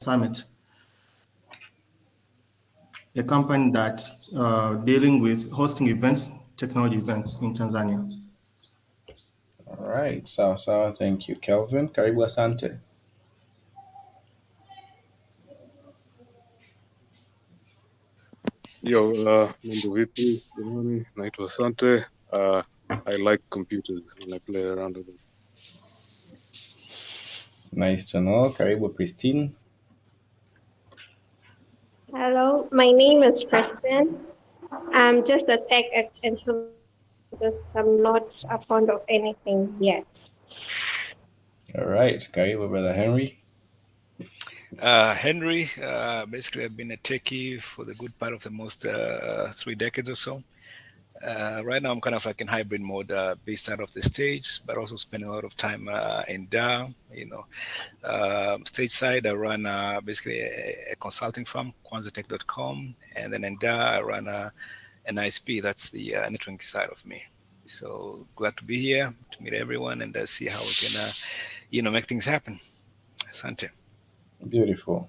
Summit, a company that's dealing with hosting events, technology events in Tanzania. All right, sawa, thank you. Kelvin, karibu asante. Yo, mambo vipi jamani, naitwa Asante. I like computers and I play around with them. Nice to know. Karibu Christine. Hello, my name is Kristen. I'm just a tech enthusiast. I'm not fond of anything yet. All right, karibu Brother Henry. Henry, basically I've been a techie for the good part of the most 3 decades or so. Right now I'm kind of like in hybrid mode, based out of the States, but also spending a lot of time in Dar, stateside. I run basically a consulting firm, kwanzatech.com, and then in Dar I run an ISP, that's the networking side of me. So glad to be here, to meet everyone and see how we can, make things happen. Asante. Beautiful.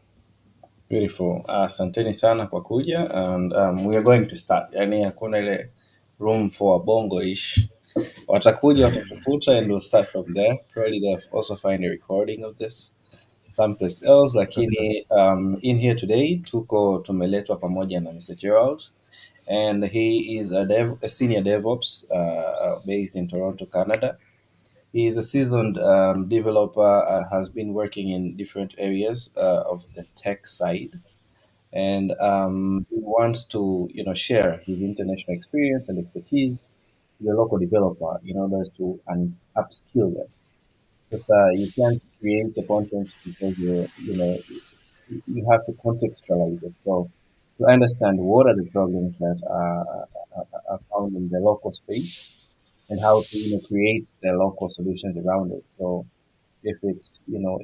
Asanteni sana kwa kuja, and we are going to start. Yani hakuna ile room for bongo-ish. Watakuja watakukuta and we'll start from there. Probably they'll also find a recording of this someplace else, lakini in here today tumeletwa pamoja na Mr. Gerald, and he is a senior DevOps based in Toronto, Canada. He is a seasoned developer, has been working in different areas of the tech side, and he wants to share his international experience and expertise with the local developer in order to upskill them. So you can't create a content because you have to contextualize it. So to understand what are the problems that are found in the local space, and how to create the local solutions around it. So if it's I don't know,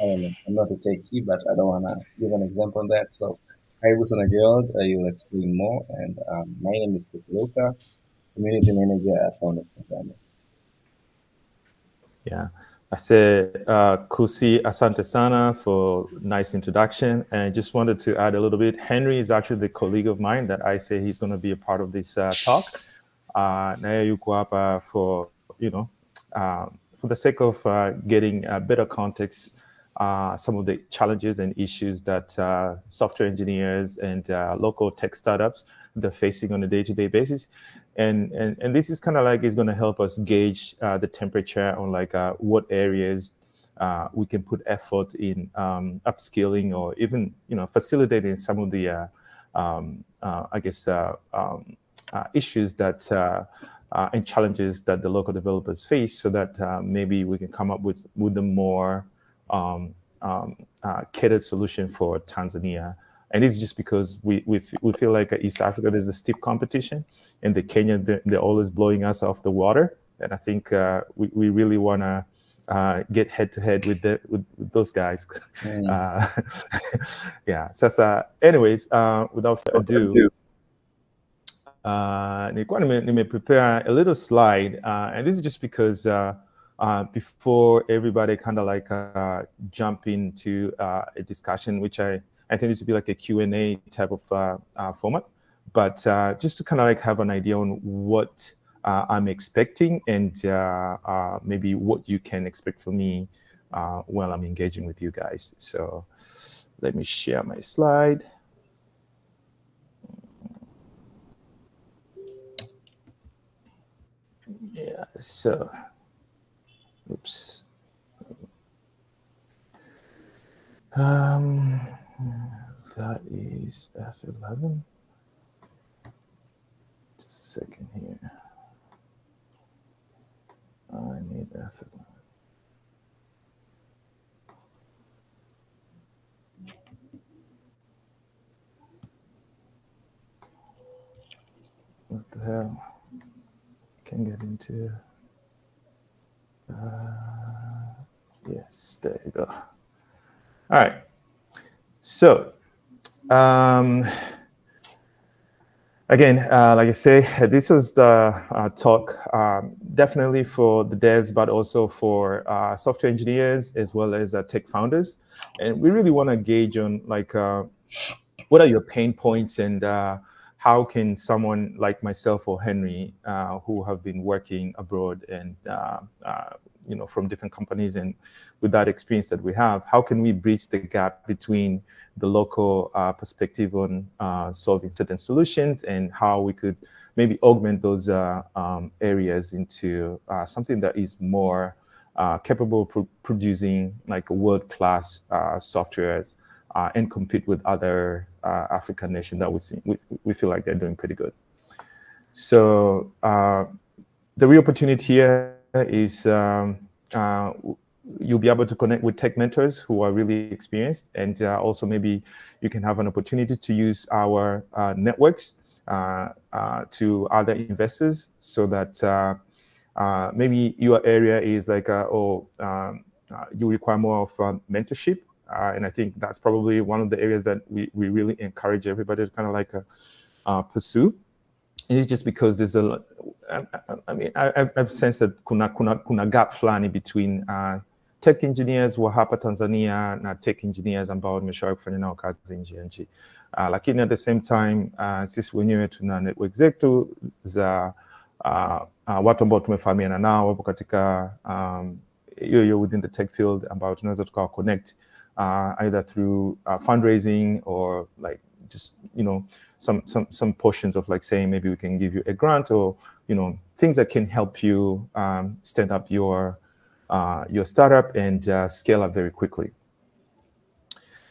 I'm not a techie, but I don't want to give an example on that. So karibu sana Gerald, you'll explain more. And my name is Chris Luka, community manager at Founders Tanzania. Yeah, I said Kusi Asante Sana for nice introduction, and I just wanted to add a little bit. Henry is actually the colleague of mine that I say he's going to be a part of this talk. Naye yuko hapa for for the sake of getting better context, some of the challenges and issues that software engineers and local tech startups they're facing on a day-to-day basis. And this is kind of like is going to help us gauge the temperature on like what areas we can put effort in upskilling, or even facilitating some of the I guess issues that and challenges that the local developers face, so that maybe we can come up with the more catered solution for Tanzania. And it's just because we feel like East Africa, there's a stiff competition, and the Kenyan, they're always blowing us off the water. And I think we really want to get head to head with those guys. Yeah. So anyways, without further ado, nilikuwa prepare a little slide, and this is just because before everybody kind of like jump into a discussion, which I intended to be like a Q&A type of format, but just to kind of like have an idea on what I'm expecting, and maybe what you can expect from me while I'm engaging with you guys. So let me share my slide. Yeah, so, oops. That is F11. Just a second here. I need F11. What the hell? Can get into. Yes, there you go. All right. So, Again, like I say, this was the talk definitely for the devs, but also for software engineers as well as tech founders. And we really want to gauge on like, what are your pain points, and how can someone like myself or Henry, who have been working abroad and you know, from different companies, and with that experience that we have, how can we bridge the gap between the local perspective on solving certain solutions, and how we could maybe augment those areas into something that is more capable of producing like world-class softwares and compete with other African nations that we feel like they're doing pretty good. So the real opportunity here is you'll be able to connect with tech mentors who are really experienced, and also maybe you can have an opportunity to use our networks to other investors, so that maybe your area is like, you require more of mentorship. And I think that's probably one of the areas that we really encourage everybody to kind of like pursue. And it's just because there's a lot, I mean, I've sensed that kuna gap fulani between tech engineers wa hapa Tanzania na tech engineers ambao nimeshawahi kufanya nao kazi nje ya nchi. Lakini at the same time sisi wenyewe tuna network zetu za watu ambao tumefahamiana nao wapo katika hiyo within the tech field ambao tunaweza tukawa connect either through fundraising or like just, you know, some portions of like saying maybe we can give you a grant, or, you know, things that can help you stand up your startup and scale up very quickly.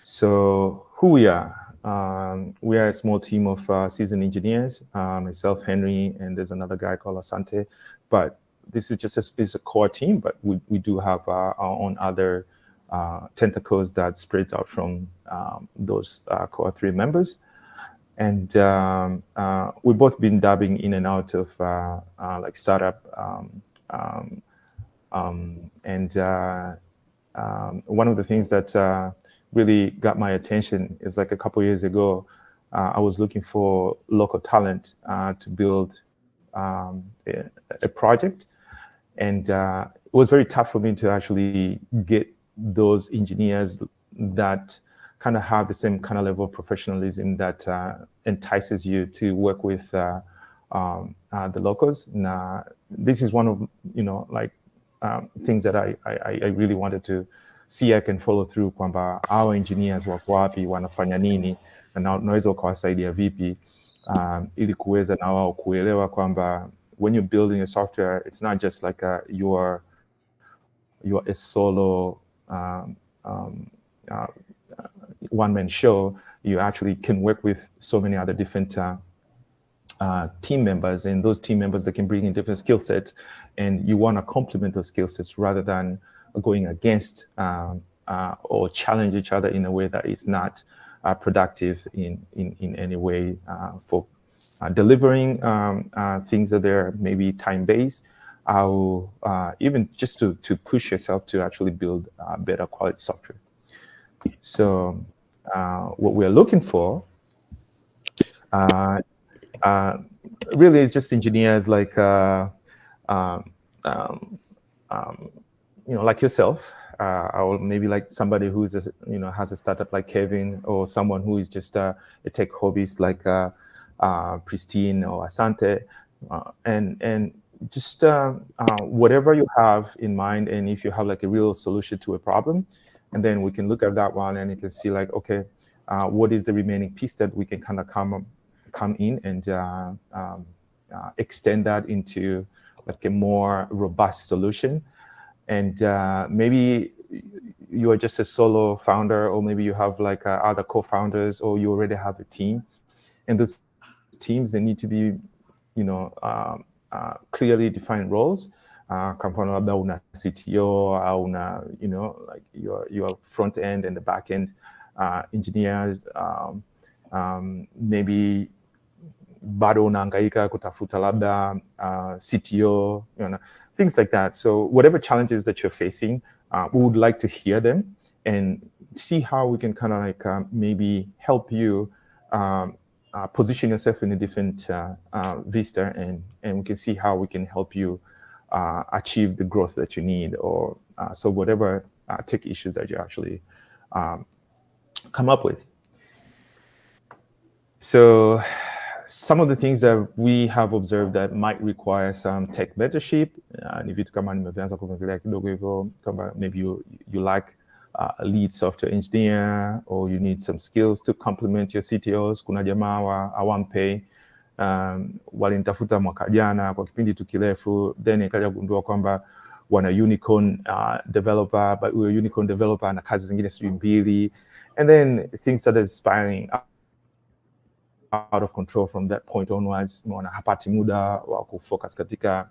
So who we are a small team of seasoned engineers, myself, Henry, and there's another guy called Asante. But this is just is a core team, but we do have our own other tentacles that spreads out from those core three members. And we've both been dabbing in and out of like startup. And one of the things that really got my attention is like a couple years ago, I was looking for local talent to build a project. And it was very tough for me to actually get those engineers that kind of have the same kind of level of professionalism that entices you to work with the locals. Now, this is one of, you know, like things that I really wanted to see I can follow through, kwamba our engineers wako wapi, wanafanya nini, na naweza ukawasaidia vipi, ili kuweza na wao kuelewa kwamba when you're building a software, it's not just like you're a solo one-man show. You actually can work with so many other different team members, and those team members that can bring in different skill sets, and you want to complement those skill sets rather than going against or challenge each other in a way that is not productive in any way for delivering things that are maybe time-based, or even just to push yourself to actually build better quality software. So what we're looking for really is just engineers like you know, like yourself, or maybe like somebody who's you know, has a startup like Kevin, or someone who is just a tech hobbyist like Pristine or Asante, and just whatever you have in mind, and if you have like a real solution to a problem, and then we can look at that one and you can see like, okay, what is the remaining piece that we can kind of come in and extend that into like a more robust solution. And maybe you are just a solo founder, or maybe you have like other co-founders, or you already have a team. And those teams, they need to be, you know, clearly defined roles. Kwa mfano labda una CTO, au una, you know, like your front end and the back end engineers. Maybe bado unahangaika kutafuta labda CTO, you know, things like that. So whatever challenges that you're facing, we would like to hear them and see how we can kind of like maybe help you position yourself in a different vista, and we can see how we can help you achieve the growth that you need, or so whatever tech issue that you actually come up with. So some of the things that we have observed that might require some tech mentorship, ni vitu kama nimeanza kuongelea kidogo hivyo, kama maybe you like a lead software engineer, or you need some skills to complement your CTOs. Kuna jamaa wa Awampay walinitafuta mwaka jana kwa kipindi tu kirefu, then ikaja kugundua kwamba wana unicorn developer, but huyo unicorn developer na kazi zingine sijui mbili, and then things started spiraling out of control from that point onwards. Unaona hapati muda wa kufocus katika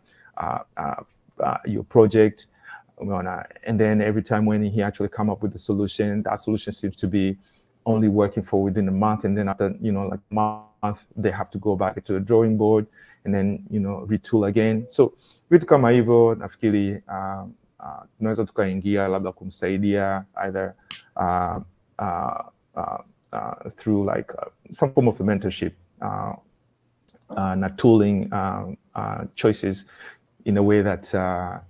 your project. Unaona, and then every time when he actually come up with a solution, that solution seems to be only working for within a month, and then after, you know, like a month, they have to go back to the drawing board and then, you know, retool again. So vitu kama hivyo nafikiri tunaweza tukaingia labda kumsaidia either through like some form of a mentorship na tooling choices in a way that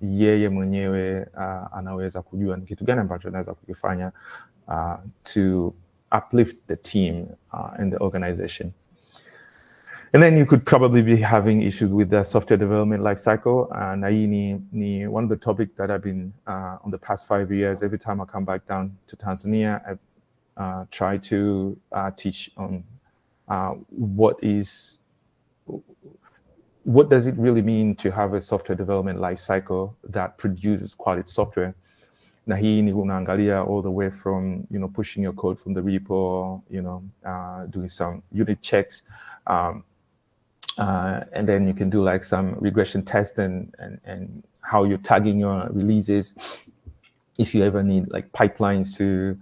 yeye mwenyewe anaweza kujua ni kitu gani ambacho anaweza kukifanya to uplift the team and the organization. And then you could probably be having issues with the software development lifecycle. Na hii ni one of the topics that I've been on the past 5 years. Every time I come back down to Tanzania, I try to teach on what does it really mean to have a software development lifecycle that produces quality software. Na hii ni unaangalia all the way from, you know, pushing your code from the repo, you know, doing some unit checks, and then you can do like some regression tests and how you're tagging your releases. If you ever need like pipelines to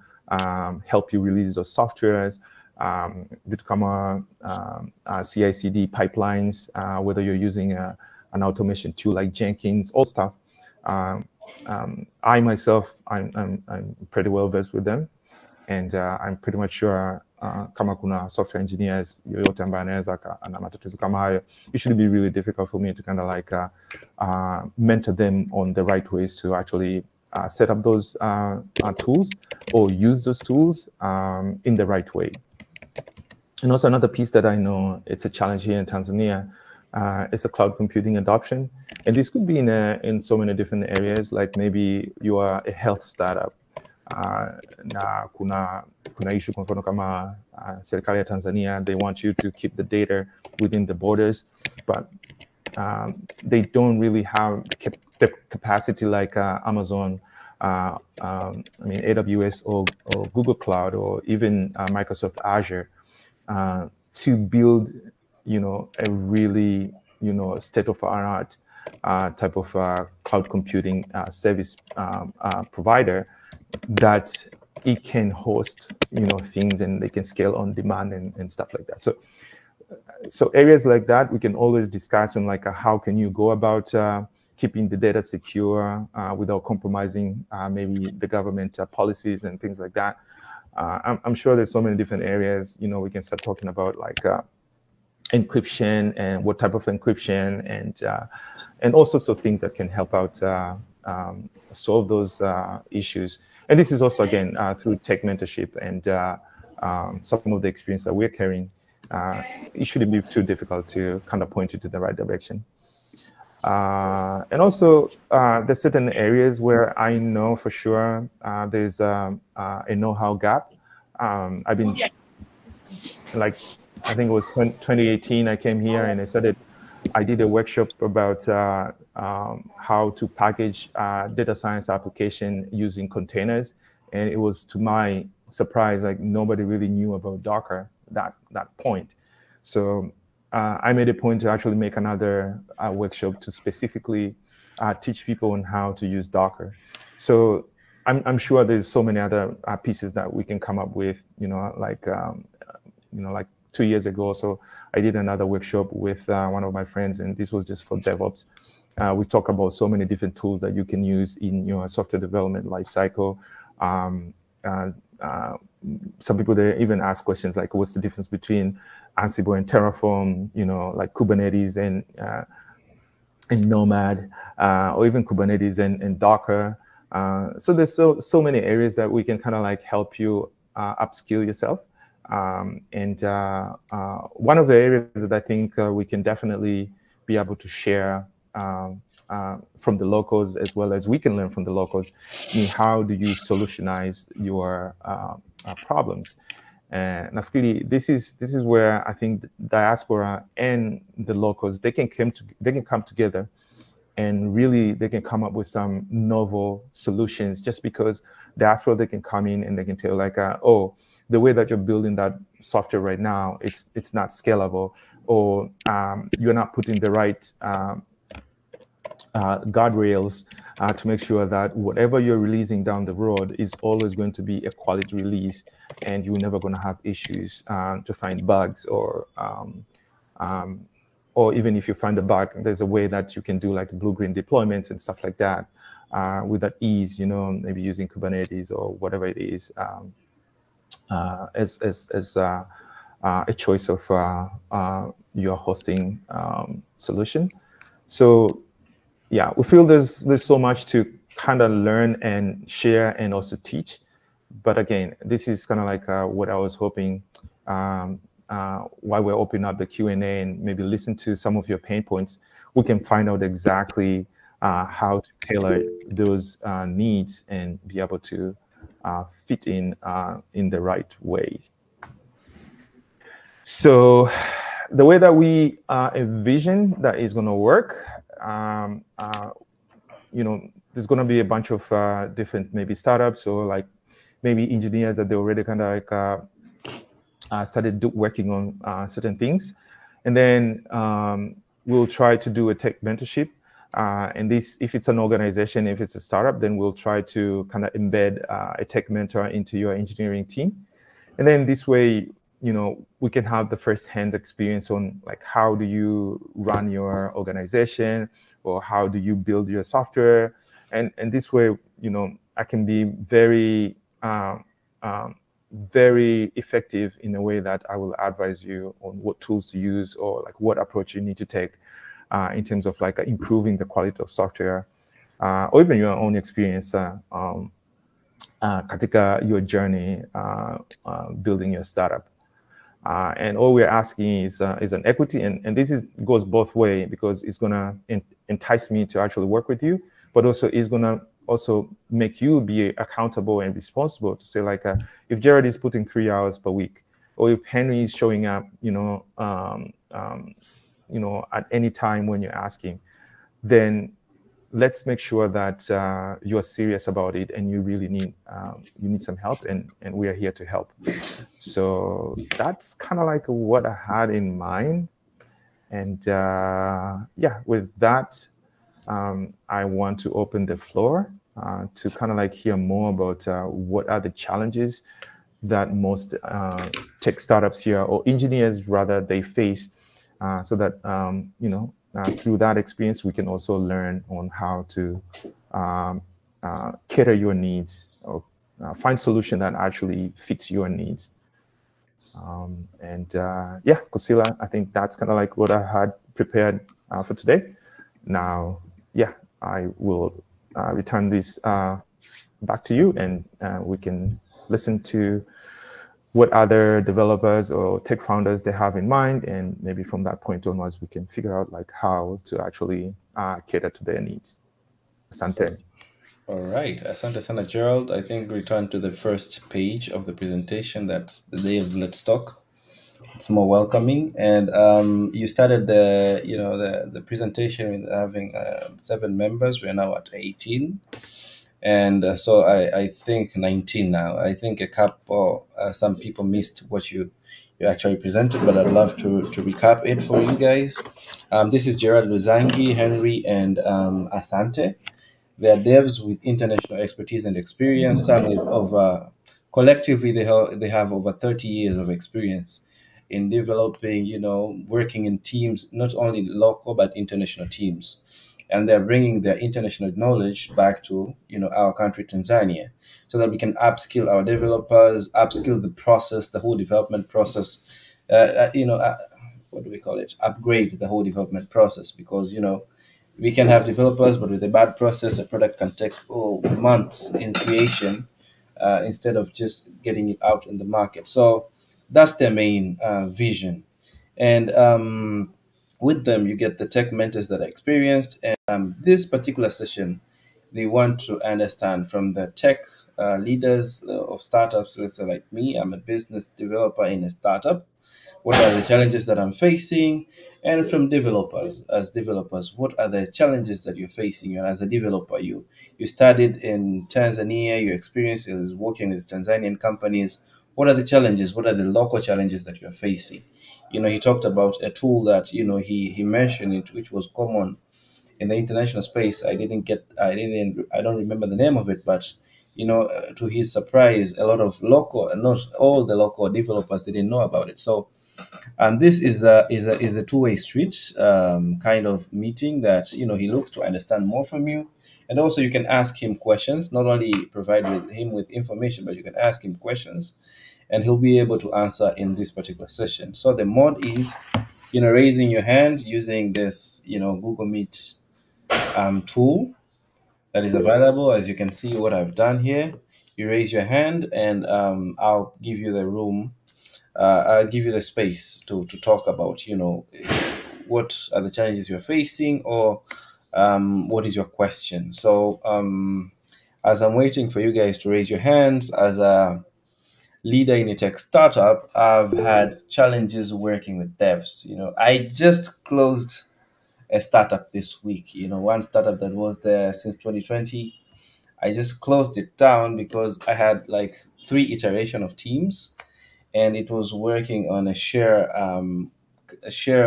help you release those softwares, vitu kama CI/CD pipelines, whether you're using an automation tool like Jenkins, all stuff. I myself, I'm pretty well versed with them, and I'm pretty much sure kama kuna software engineers yoyote ambaye anaweza ana matatizo kama hayo, it should be really difficult for me to kind of like mentor them on the right ways to actually set up those tools or use those tools in the right way. And also another piece that I know it's a challenge here in Tanzania is a cloud computing adoption. And this could be in so many different areas, like maybe you are a health startup. Na kuna issue kwa mfano kama serikali ya Tanzania, they want you to keep the data within the borders, but they don't really have the capacity like Amazon, I mean AWS or Google Cloud, or even Microsoft Azure, to build, you know, a really, you know, state-of-the-art type of cloud computing service provider that it can host, you know, things, and they can scale on demand and stuff like that. So areas like that, we can always discuss on like how can you go about keeping the data secure without compromising maybe the government policies and things like that. I'm sure there's so many different areas, you know, we can start talking about like encryption and what type of encryption and all sorts of things that can help out solve those issues. And this is also, again, through tech mentorship and some of the experience that we're carrying. It shouldn't be too difficult to kind of point you to the right direction. And also, there's certain areas where I know for sure there's a know-how gap. I've been, like, I think it was 2018, I came here and I did a workshop about how to package data science application using containers. And it was, to my surprise, like nobody really knew about Docker at that point. So I made a point to actually make another workshop to specifically teach people on how to use Docker. So I'm sure there's so many other pieces that we can come up with, you know, like 2 years ago. So I did another workshop with one of my friends, and this was just for DevOps. We talk about so many different tools that you can use in your software development lifecycle. Some people, they even ask questions like, what's the difference between Ansible and Terraform, like Kubernetes and Nomad, or even Kubernetes and Docker. So there's so many areas that we can kind of like help you upskill yourself. And one of the areas that I think we can definitely be able to share from the locals, as well as we can learn from the locals, how do you solutionize your problems. And nafikiri, this is where I think the diaspora and the locals, they can come together, and really they can come up with some novel solutions. Just because diaspora, they can come in and they can tell like, oh, the way that you're building that software right now, it's not scalable, or you're not putting the right guardrails to make sure that whatever you're releasing down the road is always going to be a quality release, and you're never going to have issues to find bugs, or even if you find a bug, there's a way that you can do like blue-green deployments and stuff like that with that ease, maybe using Kubernetes or whatever it is as a choice of your hosting solution. So yeah, we feel there's so much to kind of learn and share and also teach. But again, this is kind of like what I was hoping while we're opening up the Q&A and maybe listen to some of your pain points, we can find out exactly how to tailor those needs and be able to fit in the right way. So the way that we envision that is going to work, there's going to be a bunch of different maybe startups, or like maybe engineers that they already kind of like started working on certain things. And then we'll try to do a tech mentorship. And this, if it's an organization, if it's a startup, then we'll try to kind of embed a tech mentor into your engineering team. And then this way, we can have the first-hand experience on like, how do you run your organization, or how do you build your software? And this way, I can be very, very effective in a way that I will advise you on what tools to use, or like what approach you need to take in terms of like improving the quality of software, or even your own experience katika your journey building your startup. And all we're asking is an equity, and this goes both way, because it's gonna entice me to actually work with you, but also it's gonna also make you be accountable and responsible to say like, if Gerald is putting 3 hours per week, or if Henry is showing up, at any time when you're asking, then let's make sure that you're serious about it, and you really need some help, and we are here to help. So that's kind of like what I had in mind. And yeah, with that, I want to open the floor to kind of like hear more about what are the challenges that most tech startups here, or engineers rather, they face, so that through that experience, we can also learn on how to cater your needs, or find solution that actually fits your needs. Yeah, Kusila, I think that's kind of like what I had prepared for today. Now, yeah, I will return this back to you, and we can listen to what other developers or tech founders they have in mind, and maybe from that point onwards, we can figure out like how to actually cater to their needs. Asante. All right, asante sana, Gerald. I think return to the first page of the presentation. That's the day of Let's Talk. It's more welcoming, and you started the presentation with having 7 members. We are now at 18. And so I think 19 now. I think some people missed what you actually presented, but I'd love to recap it for you guys. This is Gerald Luzangi, Henry, and Asante. They are devs with international expertise and experience. Some collectively, they have over 30 years of experience in developing, working in teams, not only local, but international teams. And they're bringing their international knowledge back to, our country, Tanzania, so that we can upskill our developers, upskill the process, the whole development process, what do we call it? Upgrade the whole development process, because we can have developers, but with a bad process, a product can take months in creation instead of just getting it out in the market. So that's their main vision. And with them, you get the tech mentors that are experienced. And this particular session, they want to understand from the tech leaders of startups. Let's say like me, I'm a business developer in a startup. What are the challenges that I'm facing? And from developers, as developers, what are the challenges that you're facing? And as a developer, you studied in Tanzania, your experience is working with Tanzanian companies. What are the challenges? What are the local challenges that you're facing? He talked about a tool that he mentioned it, which was common in the international space. I don't remember the name of it, but to his surprise, a lot of local, not all the local developers didn't know about it. So this is a two-way street kind of meeting that he looks to understand more from you, and also you can ask him questions. Not only provide him with information, but you can ask him questions, and he'll be able to answer in this particular session. So the mode is raising your hand using this Google Meet tool that is available. As you can see what I've done here, you raise your hand and I'll give you the room. I'll give you the space to talk about, what are the challenges you're facing, or what is your question. So as I'm waiting for you guys to raise your hands, as a leader in a tech startup, I've had challenges working with devs. I just closed a startup this week, one startup that was there since 2020. I just closed it down because I had like 3 iteration of teams, and it was working on a share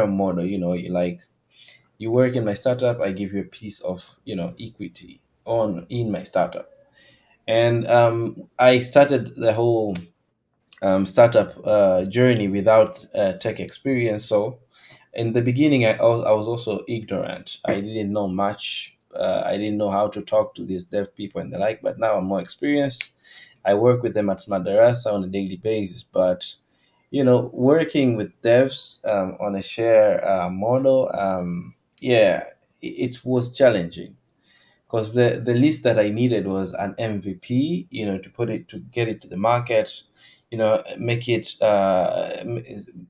model. You work in my startup, I give you a piece of equity in my startup. And I started the whole startup journey without tech experience. So in the beginning, I was also ignorant. I didn't know much. I didn't know how to talk to these dev people and the like, but now I'm more experienced. I work with them at Madarasa on a daily basis. But working with devs on a share model, it was challenging, because the list that I needed was an MVP, to get it to the market, make it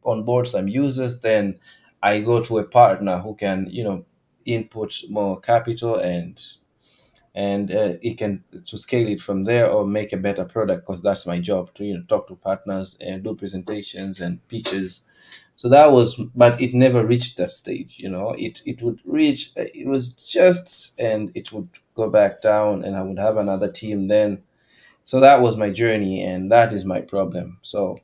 onboard some users. Then I go to a partner who can input more capital, and it can to scale it from there, or make a better product, because that's my job, to talk to partners and do presentations and pitches. So that was, but it never reached that stage. It would reach, it was just, and it would go back down, and I would have another team then. So that was my journey, and that is my problem. So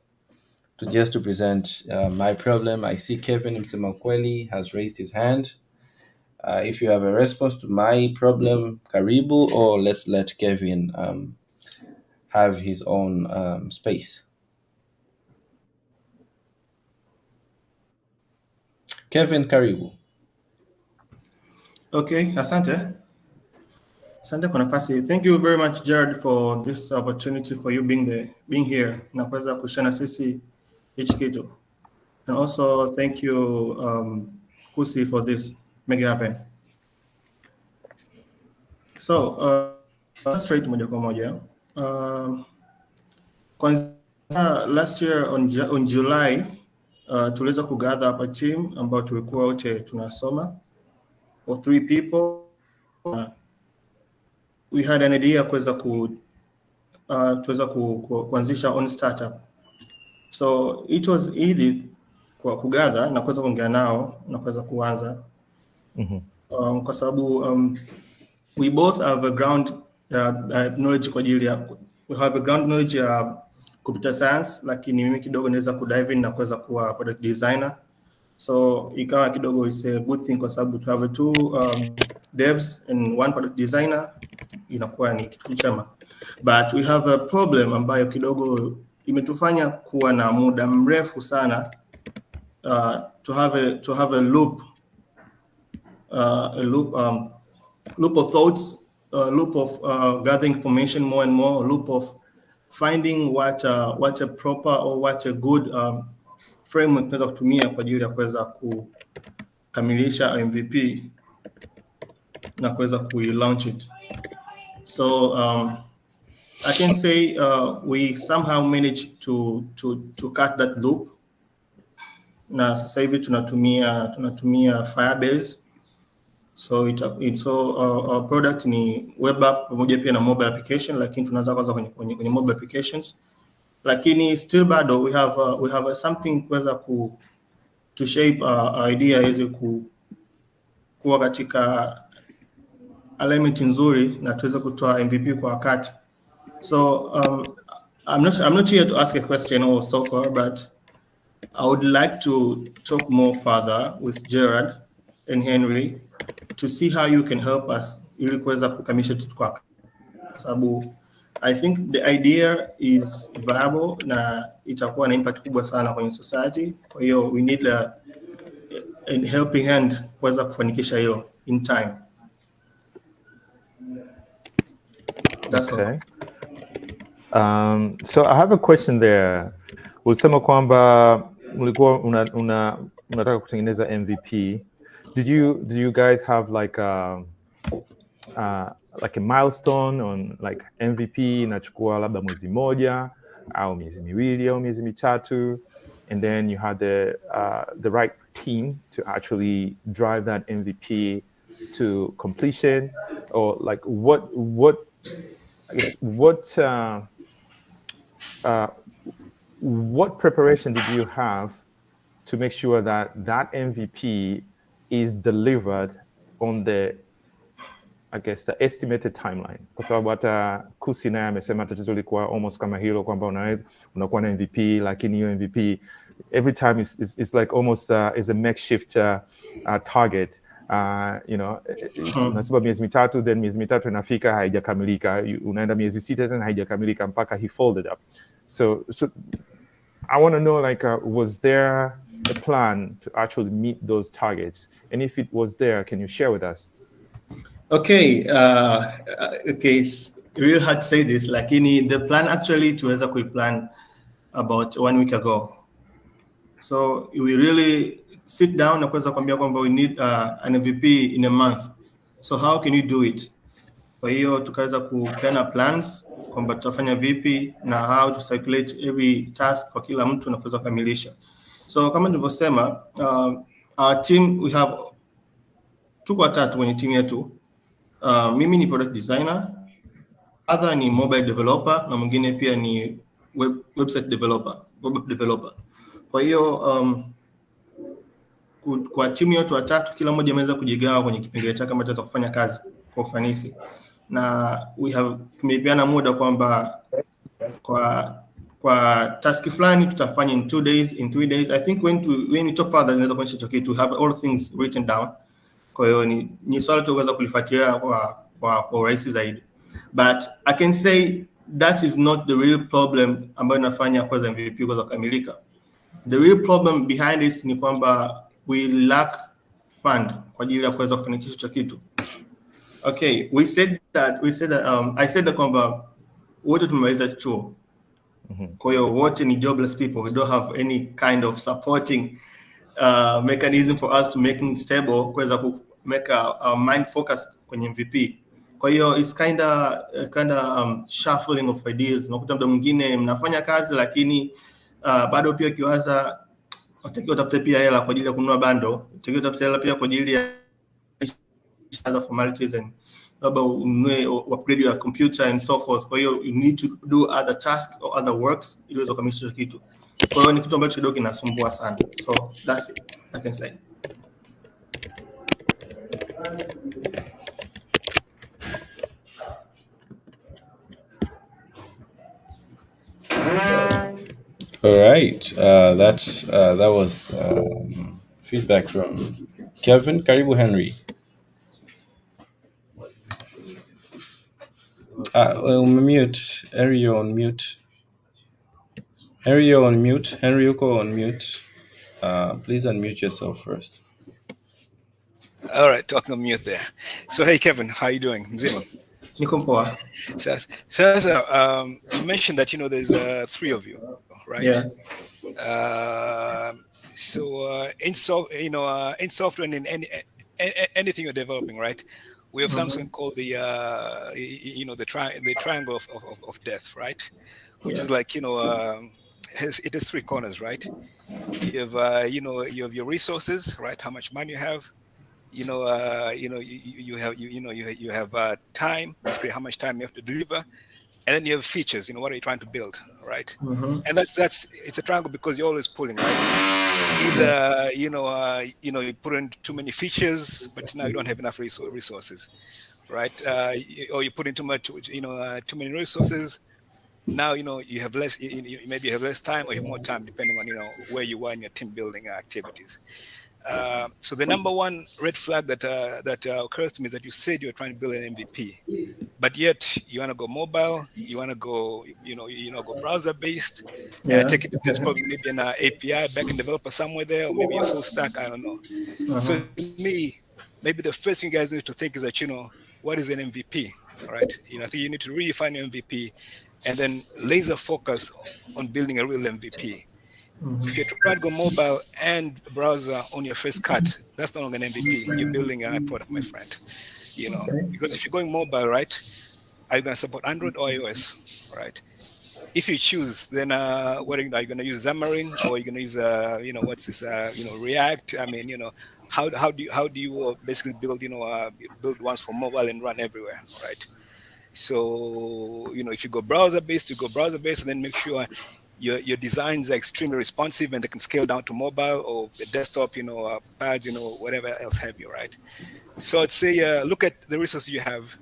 to present my problem, I see Kevin Msemakweli has raised his hand. If you have a response to my problem, karibu, or let's let Kevin have his own space. Kevin, karibu. Okay, asante kwa nafasi. Thank you very much, Gerald, for this opportunity for you being here na kuweza kushana sisi hichi kitu. And also thank you Kusi for this, make it happen. So straight moja kwa moja. Last year on July tuliweza kugather up a team ambao tulikuwa wote tunasoma, or 3 people. We had an idea kuweza kuanzisha on startup. So it was easy kwa kugather na kuweza kuongea nao na kuweza kuanza. Kwa sababu we both have a ground knowledge kwa ajili ya, we have a ground knowledge ya computer science, lakini mimi kidogo naweza kudive in na kuweza kuwa product designer. So ikawa kidogo is a good thing, kwa sababu to have 2 devs and 1 product designer inakuwa ni kitu chema. But we have a problem ambayo kidogo imetufanya kuwa na muda mrefu sana to have a loop of thoughts, loop of gathering information more and more, a loop of finding what a proper or what a good framework tunaweza kutumia kwa ajili ya kuweza kukamilisha MVP na kuweza launch it. So I can say we somehow managed to cut that loop. Na sasa hivi tunatumia Firebase. So our product ni web app pamoja pia na mobile application, lakini tunaanza kwanza kwenye mobile applications. Lakini still bado we have something kuweza to shape our idea iweze kuwa katika alignment nzuri na tuweze kutoa MVP kwa wakati. So I'm not here to ask a question or so far, but I would like to talk more further with Gerald and Henry to see how you can help us ili kuweza kukamilisha kitu kwa sababu I think the idea is viable na itakuwa na impact kubwa sana kwenye society. Kwa hiyo we need a helping hand kuweza kufanikisha hilo in time. That's okay. So I have a question there. Ulisema kwamba ulikuwa unataka kutengeneza MVP. Did you guys have like a milestone on like MVP inachukua labda mwezi moja au miezi miwili au miezi mitatu, and then you had the right team to actually drive that MVP to completion, or like what preparation did you have to make sure that that MVP is delivered on the, I guess, the estimated timeline? Kwa sababu hata Kusi naye amesema tatizo lilikuwa almost kama hilo, kwamba unakuwa na MVP lakini hiyo MVP every time is like almost is a makeshift target. You know, unasema miezi mitatu, then miezi mitatu inafika haijakamilika, unaenda miezi sita tena haijakamilika mpaka he folded up. So I want to know, like, was there a plan to actually meet those targets? And if it was there, can you share with us? Okay, it's really hard to say this. Lakini the plan actually tuweza kuiplan about 1 week ago. So we really sit down na kuweza kuambia kwamba we need an MVP in a month. So how can you do it? Kwa hiyo tukaweza kupana plans kwamba tutafanya vipi na how to circulate every task kwa kila mtu na kuweza kukamilisha. So kama nilivyosema, our team, we have tuko watatu kwenye team yetu. Mimi ni product designer, other ni mobile developer, na mwingine pia ni website developer, web developer. Kwa hiyo kwa timu yote watatu, kila mmoja ameweza kujigawa kwenye kipengele chake ambacho ataweza kufanya kazi kwa ufanisi. Na tumepeana muda kwamba kwa task fulani tutafanya in 2 days, in 3 days. I think when we talk further, tunaweza kuonyesha kitu, have all things written down. Kwa hiyo ni swala tuweza kulifuatilia kwa urahisi zaidi. But I can say that is not the real problem ambayo inafanya kwanza MVP kuweza kukamilika. The real problem behind it ni kwamba we lack fund kwa ajili ya kuweza kufanikisha kitu. Okay, I said that kwamba wote tumeweza chuo. Kwa hiyo wote ni jobless people. We don't have any kind of supporting mechanism for us to making stable, kuweza ku make our mind focused kwenye MVP. Kwa hiyo it's kind of shuffling of ideas. Unakuta muda mwingine mnafanya kazi lakini bado pia kiwaza utakiwa utafute pia hela kwa ajili ya kununua bando, utakiwa utafute hela pia kwa ajili ya other formalities and labda ununue upgrade your computer and so forth. Kwa hiyo you need to do other tasks or other works ili uweze kukamilisha kitu. Kwa hiyo ni kitu ambacho kidogo kinasumbua sana. So that's it, I can say. All right, that was feedback from Kevin. Karibu Henry. Mute. Henry, you're on mute. Henry, you're on mute. Henry, you're on mute. Please unmute yourself first. All right, talking on mute there. So hey Kevin, how you doing? Mzima. Niko poa. So you mentioned that there's 3 of you, right? Yes. In software and in anything you're developing, right? We have something called the the triangle of death, right? Which is like, it has three corners, right? You have you have your resources, right? How much money you have. You have time, basically how much time you have to deliver, and then you have features. What are you trying to build, right? And that's it's a triangle because you're always pulling, right? Either you put in too many features, but now you don't have enough resources, right? Or you put in too many resources. Now you have less. Maybe you have less time, or you have more time, depending on where you are in your team building activities. So the number one red flag that occurs to me is that you said you're trying to build an MVP, but yet you want to go mobile, you want to go, go browser based, and I take it there's probably maybe an API backend developer somewhere there, or maybe a full stack, I don't know. So to me, maybe the first thing you guys need to think is that, what is an MVP, right? I think you need to redefine your MVP, and then laser focus on building a real MVP. If you're trying to go mobile and browser on your first cut, that's not an MVP. You're building an iPod, my friend. Because if you're going mobile, right, are you going to support Android or iOS, right? If you choose, then what are you going to use? Xamarin, or are you going to use what's this? React. I mean, how do you basically build build ones for mobile and run everywhere, right? So if you go browser based, and then make sure your designs are extremely responsive and they can scale down to mobile or the desktop, pads, whatever else have you, right? So I'd say look at the resources you have,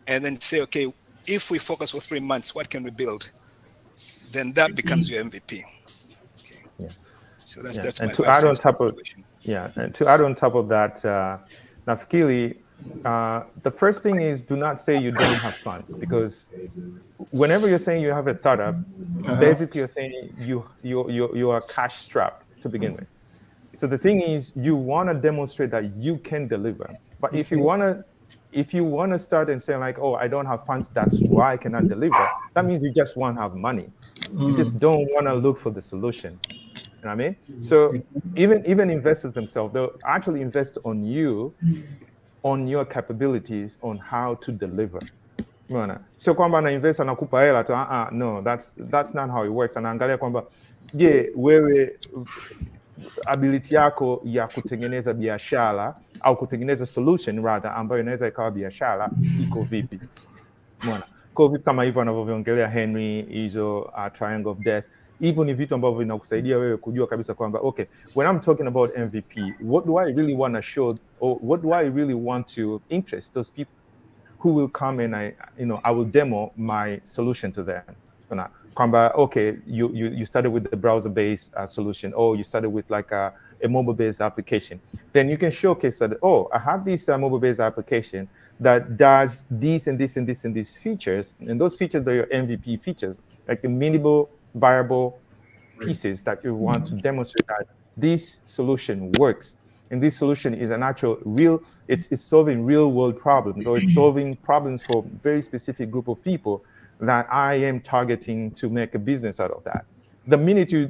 and then say, okay, if we focus for 3 months, what can we build? Then that becomes your MVP. Okay. Yeah. So that's and my to add on top of and to add on top of that, Nafikiri, the first thing is, do not say you don't have funds, because whenever you're saying you have a startup, basically you're saying you are cash strapped to begin with. So the thing is, you want to demonstrate that you can deliver. But if you want to start and say like, oh, I don't have funds, that's why I cannot deliver, that means you just want to have money. You just don't want to look for the solution. You know what I mean? So even investors themselves, they'll actually invest on you, on your capabilities, on how to deliver. So kwamba na invest anakupa hela tu, no, that's not how it works. Anaangalia kwamba wewe ability yako ya kutengeneza biashara au kutengeneza solution rather ambayo inaweza ikawa biashara iko vipi. Kwa vitu kama hivyo anavyoongelea Henry, hizo triangle of death, hivyo ni vitu ambavyo vinakusaidia wewe kujua kabisa kwamba okay, when I'm talking about MVP, what do I really want to show, or what do I really want to interest those people who will come and I will demo my solution to them. Kwamba okay, you started with the browser-based solution, or you started with like a mobile-based application. Then you can showcase that, oh, I have this mobile-based application that does this and this and this and these features, and those features are your MVP features, like the minimal viable pieces that you want to demonstrate that this solution works. And this solution is an actual it's solving real world problems, or it's solving problems for a very specific group of people that I am targeting to make a business out of that. The minute you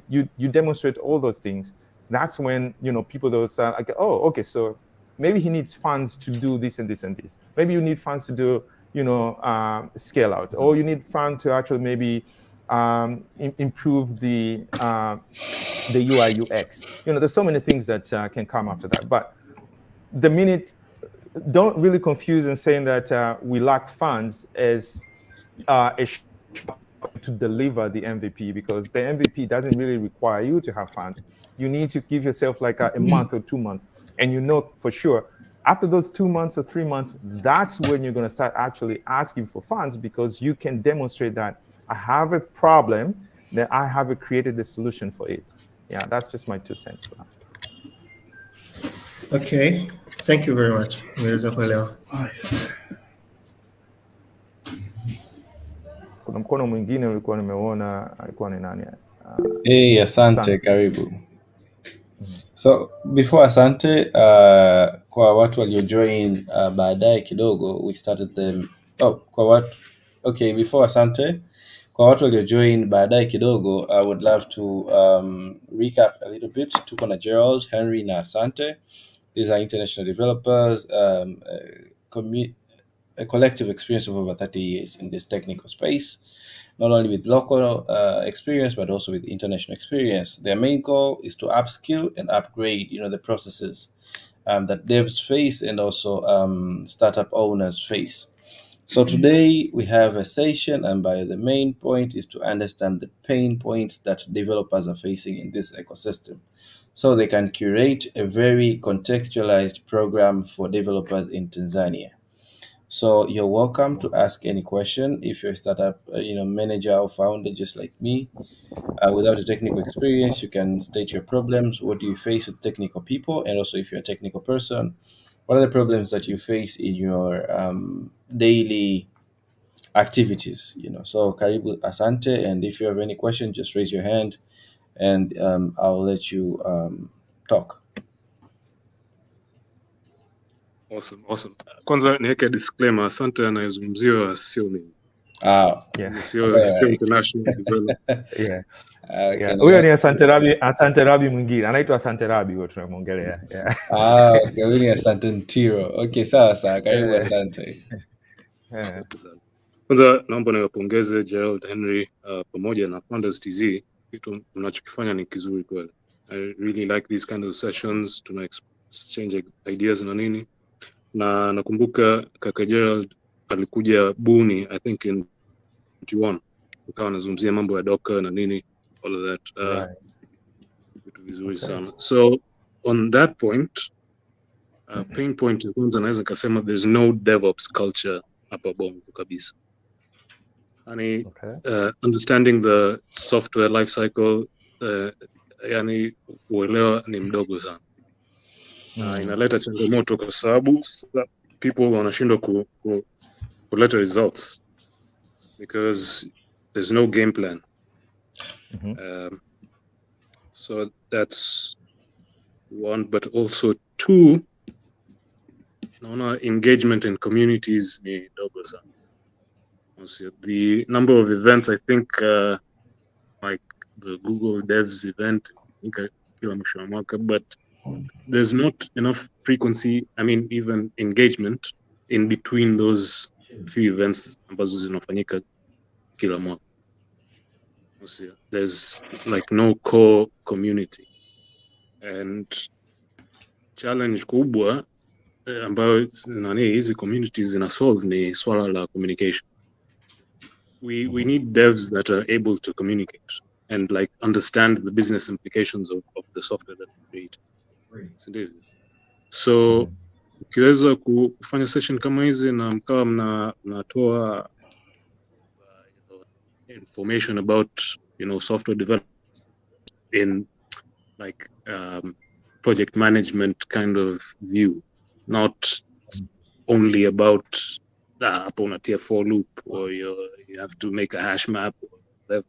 demonstrate all those things, that's when people will start like, oh, okay, so maybe he needs funds to do this and this and this. Maybe you need funds to do scale out, or you need funds to actually maybe improve the UI UX. There's so many things that can come after that. But the minute, don't really confuse in saying that we lack funds as to deliver the MVP, because the MVP doesn't really require you to have funds. You need to give yourself like a month or 2 months, and for sure after those 2 months or 3 months, that's when you're going to start actually asking for funds, because you can demonstrate that I have a problem, that I have created a solution for it. Yeah, that's just my 2 cents. Okay, thank you very much. Kuna mkono mwingine ulikuwa nimeona, alikuwa ni nani? Hey, asante, karibu. So before asante, kwa watu waliojoin baadaye kidogo, we started them. Before asante, Kwa watu waliojoin baadaye kidogo, I would love to recap a little bit. Tuko na Gerald, Henry na Asante. These are international developers, a collective experience of over 30 years in this technical space, not only with local experience, but also with international experience. Their main goal is to upskill and upgrade, the processes that devs face and also startup owners face. So today we have a session, and by the main point is to understand the pain points that developers are facing in this ecosystem, so they can curate a very contextualized program for developers in Tanzania. So you're welcome to ask any question if you're a startup, manager or founder just like me. Without a technical experience, you can state your problems. What do you face with technical people? And also, if you're a technical person, what are the problems that you face in your daily activities? So karibu asante, and if you have any question, just raise your hand, and I'll let you talk. Awesome. Kwanza niweke disclaimer, Asante anayezungumziwa sio mimi. Sio international developer. Huyo ni Asante Rabi mwingine. Anaitwa Asante Rabi huyo tunamwongelea. Okay, huyo ni Asante Ntiro. Okay, sawa. Karibu Asante. Kwanza naomba niwapongeze Gerald, Henry pamoja na Founders TZ. Kitu mnachokifanya ni kizuri kweli. I really like these kind of sessions, tuna exchange ideas na nini. Na nakumbuka kaka Gerald alikuja Buni, I think in 21, ukawa anazungumzia mambo ya Docker na nini, all of that. Vitu vizuri sana. So on that point, pain point ya kwanza naweza kasema there's no DevOps culture hapa Bongo kabisa. Understanding the software life cycle, yani uelewa ni mdogo sana. Inaleta changamoto kwa sababu people wanashindwa kuleta results because there's no game plan. So that's one, but also two, engagement in communities ni dogo sana. The number of events, I think, like the Google Devs event, but there's not enough frequency, even engagement in between those few events ambazo zinafanyika kila mwaka. There's like no core community. And challenge kubwa ambayo hizi communities zina solve ni swala la communication. We need devs that are able to communicate and like understand the business implications of the software that we create. So ukiweza kufanya session kama hizi na mkawa mnatoa information about software development in like project management kind of view, not only about hapo unatia for loop or you have to make a hash map or whatever,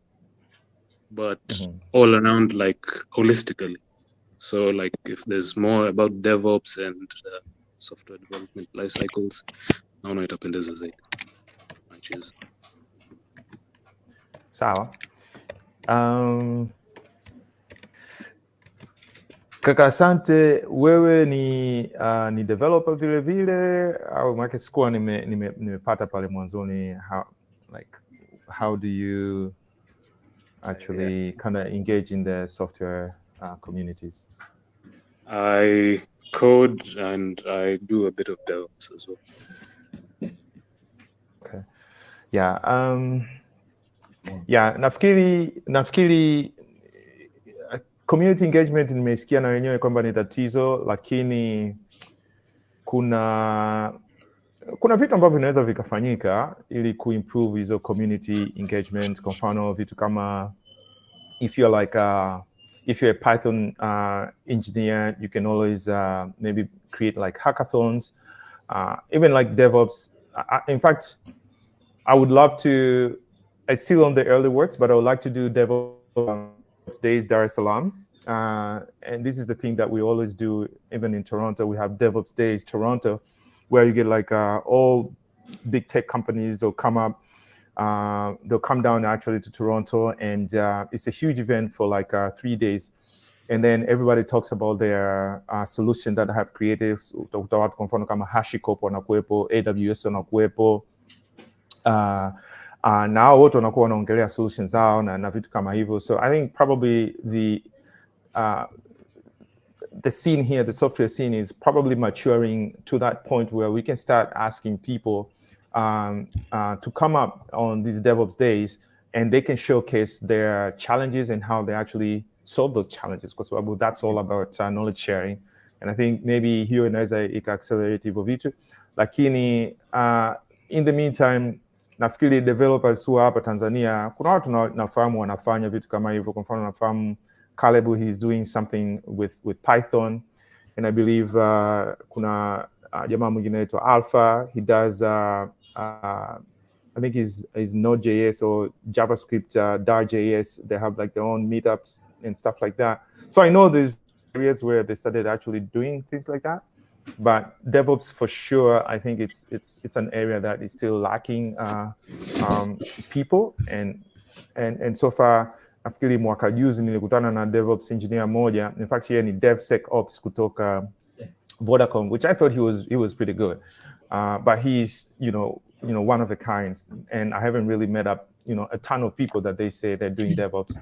but all around like holistically. So like if there's more about DevOps and software development life cycles, naona itapendeza zaidi. Sawa. Kaka Asante, wewe ni developer vile vile au maana sikuwa nimepata pale mwanzoni, how do you actually kind of engage in the software communities? I code and I do a bit of DevOps as well. Okay. Nafikiri community engagement nimesikia na wenyewe kwamba ni tatizo, lakini kuna vitu ambavyo vinaweza vikafanyika ili kuimprove hizo community engagement. Kwa mfano vitu kama if you're a Python engineer, you can always maybe create like hackathons, even like DevOps. In fact, I would love to, it's still on the early works, but I would like to do DevOps Days Dar es Salaam. And this is the thing that we always do, even in Toronto. We have DevOps Days Toronto, where you get like all big tech companies will come up They'll come down actually to Toronto, and it's a huge event for like 3 days. And then everybody talks about their solution that I have created. Utakuta watu kwa mfano kama HashiCorp wanakuwepo, AWS wanakuwepo. Na hao wote wanakuwa wanaongelea solutions zao na vitu kama hivyo. So I think probably the scene here, the software scene, is probably maturing to that point where we can start asking people to come up on these DevOps days, and they can showcase their challenges and how they actually solve those challenges, because that's all about knowledge sharing. And I think maybe hiyo inaweza ika-accelerate hivyo vitu. Lakini in the meantime, nafikiri developers tu hapa Tanzania, kuna watu nafahamu wanafanya vitu kama hivyo. Kwa mfano nafahamu Caleb, he's doing something with Python, and I believe kuna jamaa mwingine anaitwa Alpha, he does I think is Node.js or JavaScript, Dar.js. They have like their own meetups and stuff like that. So I know there's areas where they started actually doing things like that, but DevOps for sure, I think it's an area that is still lacking people, and so far nafikiri mwaka juzi nilikutana na DevOps engineer moja. In fact, yeye ni DevSecOps kutoka Vodacom, which I thought he was pretty good, but he's one of a kind, and I haven't really met up a ton of people that they say they're doing DevOps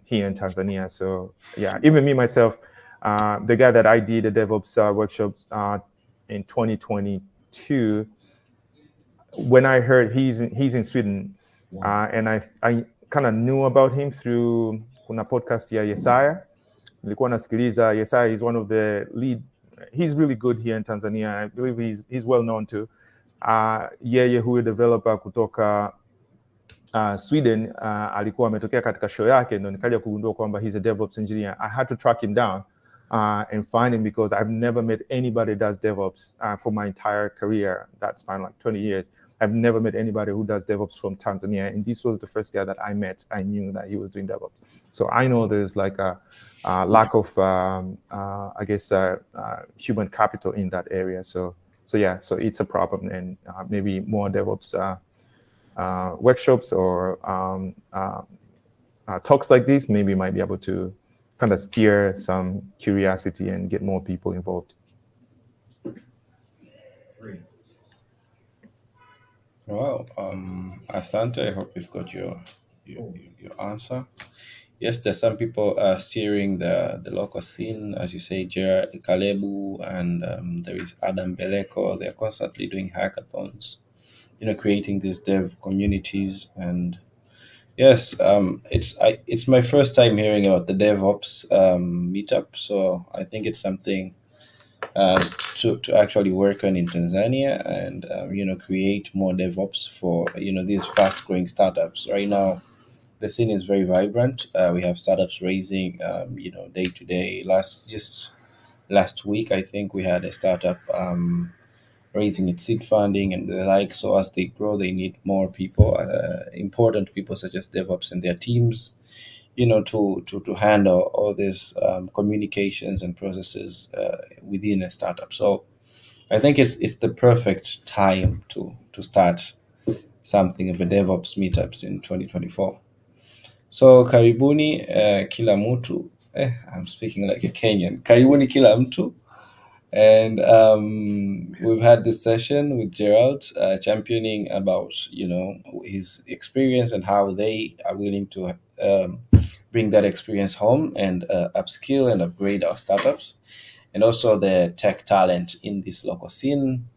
here in Tanzania. So yeah, even me myself, the guy that I did the DevOps workshops in 2022, when I heard he's in Sweden, and I kind of knew about him through kuna podcast ya Yesaya. Nilikuwa nasikiliza. Yesaya is one of the lead. He's really good here in Tanzania. I believe he's well known too. Yeye huyo developer kutoka Sweden, alikuwa ametokea katika show yake, ndo nikaja kugundua kwamba he's a DevOps engineer. I had to track him down and find him, because I've never met anybody that does DevOps for my entire career. That spanned like 20 years. I've never met anybody who does DevOps from Tanzania, and this was the first guy that I met. I knew that he was doing DevOps. So I know there's like a lack of, I guess, human capital in that area. So yeah, so it's a problem, and maybe more DevOps workshops or talks like this maybe might be able to kind of steer some curiosity and get more people involved. Well, Asante, I hope you've got your answer. Yes, there's some people steering the local scene, as you say, Gerald Kalebu, and there is Adam Beleko. They're constantly doing hackathons, creating these dev communities. And yes, it's my first time hearing about the DevOps meetup, so I think it's something to actually work on in Tanzania, and create more DevOps for these fast growing startups. Right now, the scene is very vibrant. We have startups raising day to day. Last week, I think we had a startup raising its seed funding and the like. So as they grow, they need more people, important people such as DevOps and their teams, to handle all these communications and processes within a startup. So I think it's the perfect time to start something of a DevOps meetups in 2024. So karibuni kila mtu. I'm speaking like a Kenyan. Karibuni kila mtu. And we've had this session with Gerald championing about his experience and how they are willing to bring that experience home and upskill and upgrade our startups, and also the tech talent in this local scene.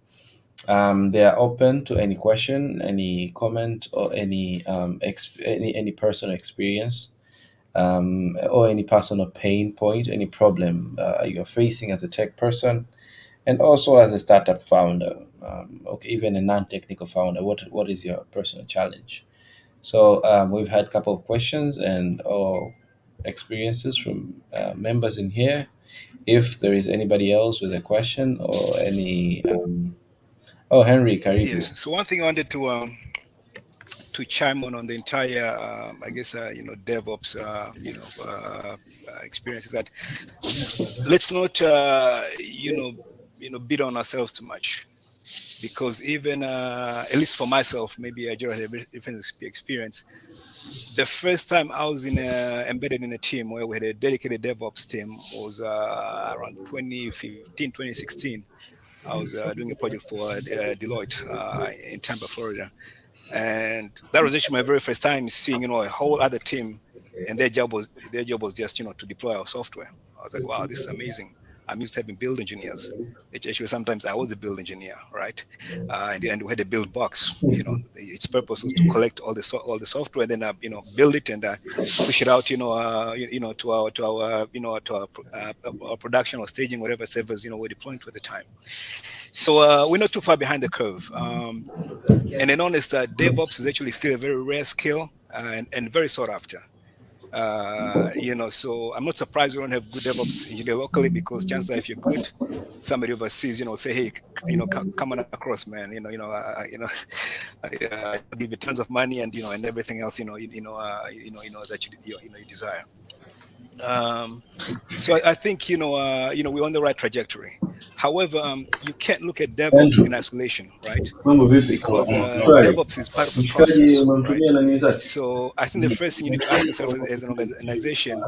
They are open to any question, any comment, or any personal experience, or any personal pain point, any problem you're facing as a tech person, and also as a startup founder, even a non-technical founder. What is your personal challenge? So we've had a couple of questions and experiences from members in here. If there is anybody else with a question or any... Henry, Karibu. Yes. So one thing I wanted to chime on the entire, I guess, DevOps, experience is that let's not, beat on ourselves too much. because even at least for myself, maybe Gerald had a different experience. The first time I was embedded in a team where we had a dedicated DevOps team was around 2015, 2016. I was doing a project for Deloitte in Tampa, Florida. And that was actually my very first time seeing, a whole other team, and their job was just, to deploy our software. I was like, wow, this is amazing. I'm used to having build engineers. Actually, sometimes I was a build engineer, right? And we had a build box. Its purpose was to collect all the software, and then build it and push it out, to our production or staging, whatever servers we're deploying to at the time. So we're not too far behind the curve. And in honest, DevOps is actually still a very rare skill and very sought after. So I'm not surprised we don't have good DevOps engineer locally, because chances are if you're good, somebody overseas, say, hey, come on across, man. I'll give you tons of money and and everything else, that you desire. So I think we're on the right trajectory. However, you can't look at DevOps in isolation, right? Because DevOps is part of the process, right? So I think the first thing you need to ask yourself as an organization,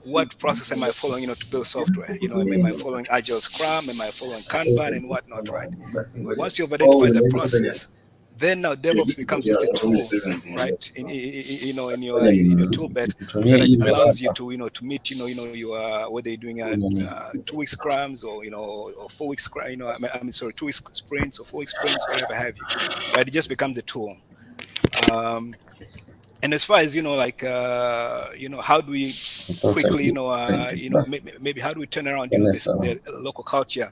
what process am I following, to build software? Am I following Agile Scrum? Am I following Kanban and whatnot, right? Once you've identified the process, then now DevOps becomes just a tool, right? In your tool bed that allows you to meet, your whether you're doing 2-week scrums or 4-week scrum, 2-week sprints or 4-week sprints, whatever have you. Right? It just becomes a tool. And as far as how do we quickly, maybe how do we turn around the local culture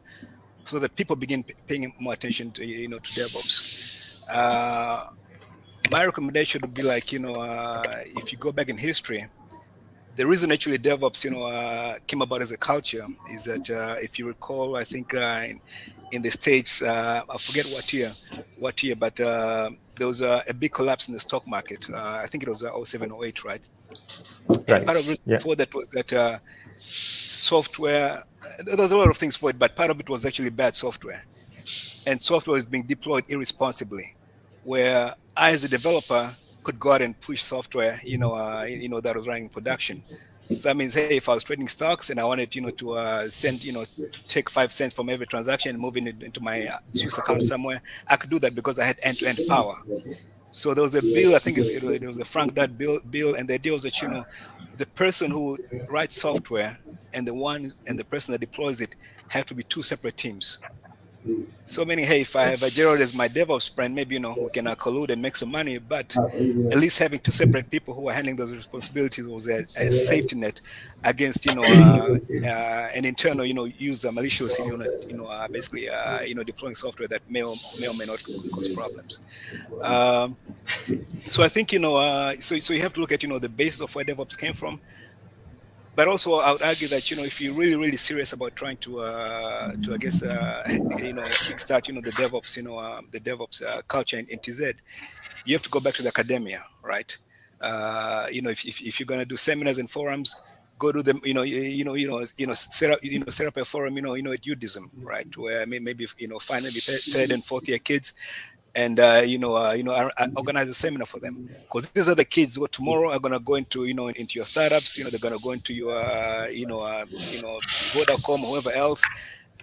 so that people begin paying more attention to to DevOps? My recommendation would be if you go back in history, the reason actually DevOps came about as a culture is that if you recall, I think in the States, I forget what year, but there was a big collapse in the stock market. I think it was 07-08, right? And part of the reason for that was that software, there was a lot of things for it, but part of it was actually bad software. And software is being deployed irresponsibly, where I, as a developer, could go out and push software, that was running in production. So that means, hey, if I was trading stocks and I wanted, to send, take 5 cents from every transaction and move it into my Swiss account somewhere, I could do that because I had end-to-end power. So there was a bill, I think it was a Frank Dart bill, and the idea was that, the person who writes software and the person that deploys it have to be 2 separate teams. So meaning, hey, if I have a Gerald as my DevOps friend, maybe, we can collude and make some money, but at least having 2 separate people who are handling those responsibilities was a safety net against, an internal, user malicious, basically, deploying software that may or may not cause problems. So I think, so you have to look at, the basis of where DevOps came from. But also, I would argue that if you're really, really serious about trying to I guess kickstart the DevOps culture in TZ, you have to go back to the academia, right? If you're going to do seminars and forums, go to them. Set up a forum. At UDism, right? Where maybe find maybe 3rd and 4th year kids. And organize a seminar for them, because these are the kids who tomorrow are going to go into into your startups. They're going to go into your Vodacom or whoever else,